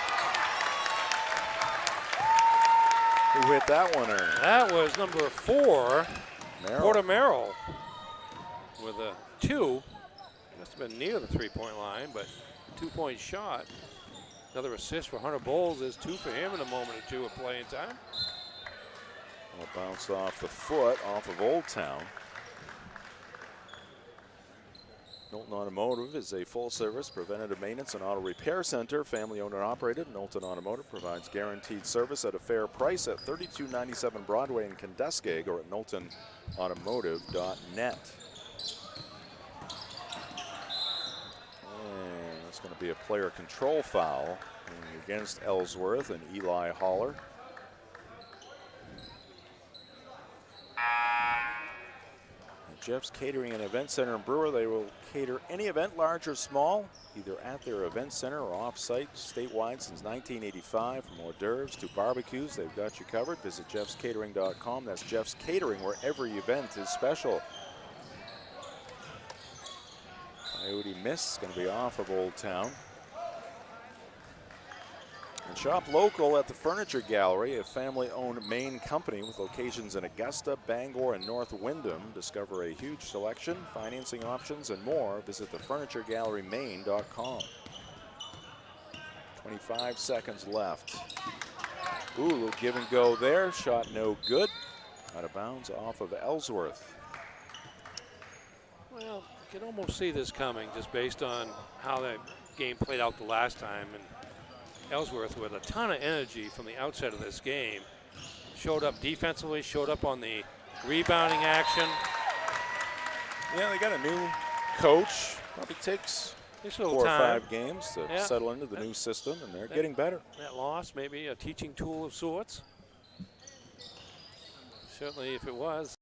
Who hit that one, Ernie? That was number 4, Porter Merrill, with a 2. Must have been near the 3-point line, but 2-point shot. Another assist for Hunter Bowles. Is 2 for him in a moment or 2 of playing time. Well, bounced off the foot off of Old Town. Knowlton Automotive is a full-service preventative maintenance and auto repair center. Family-owned and operated. Knowlton Automotive provides guaranteed service at a fair price at 3297 Broadway in Kenduskeag or at knowltonautomotive.net. And it's going to be a player control foul against Ellsworth and Eli Haller. Jeff's Catering and Event Center in Brewer. They will cater any event, large or small, either at their event center or off-site, statewide since 1985. From hors d'oeuvres to barbecues, they've got you covered. Visit jeffscatering.com. That's Jeff's Catering, where every event is special. Coyote miss, going to be off of Old Town. And shop local at the Furniture Gallery, a family-owned Maine company with locations in Augusta, Bangor, and North Windham. Discover a huge selection, financing options, and more. Visit thefurnituregallerymaine.com. 25 seconds left. Ooh, a little give and go there. Shot no good. Out of bounds off of Ellsworth. Well, you can almost see this coming just based on how that game played out the last time. And Ellsworth, with a ton of energy from the outset of this game, showed up defensively, showed up on the rebounding action. Yeah, they got a new coach. Probably takes 4 or 5 games to settle into the new system, and they're getting better. That loss, maybe a teaching tool of sorts. Certainly, if it was,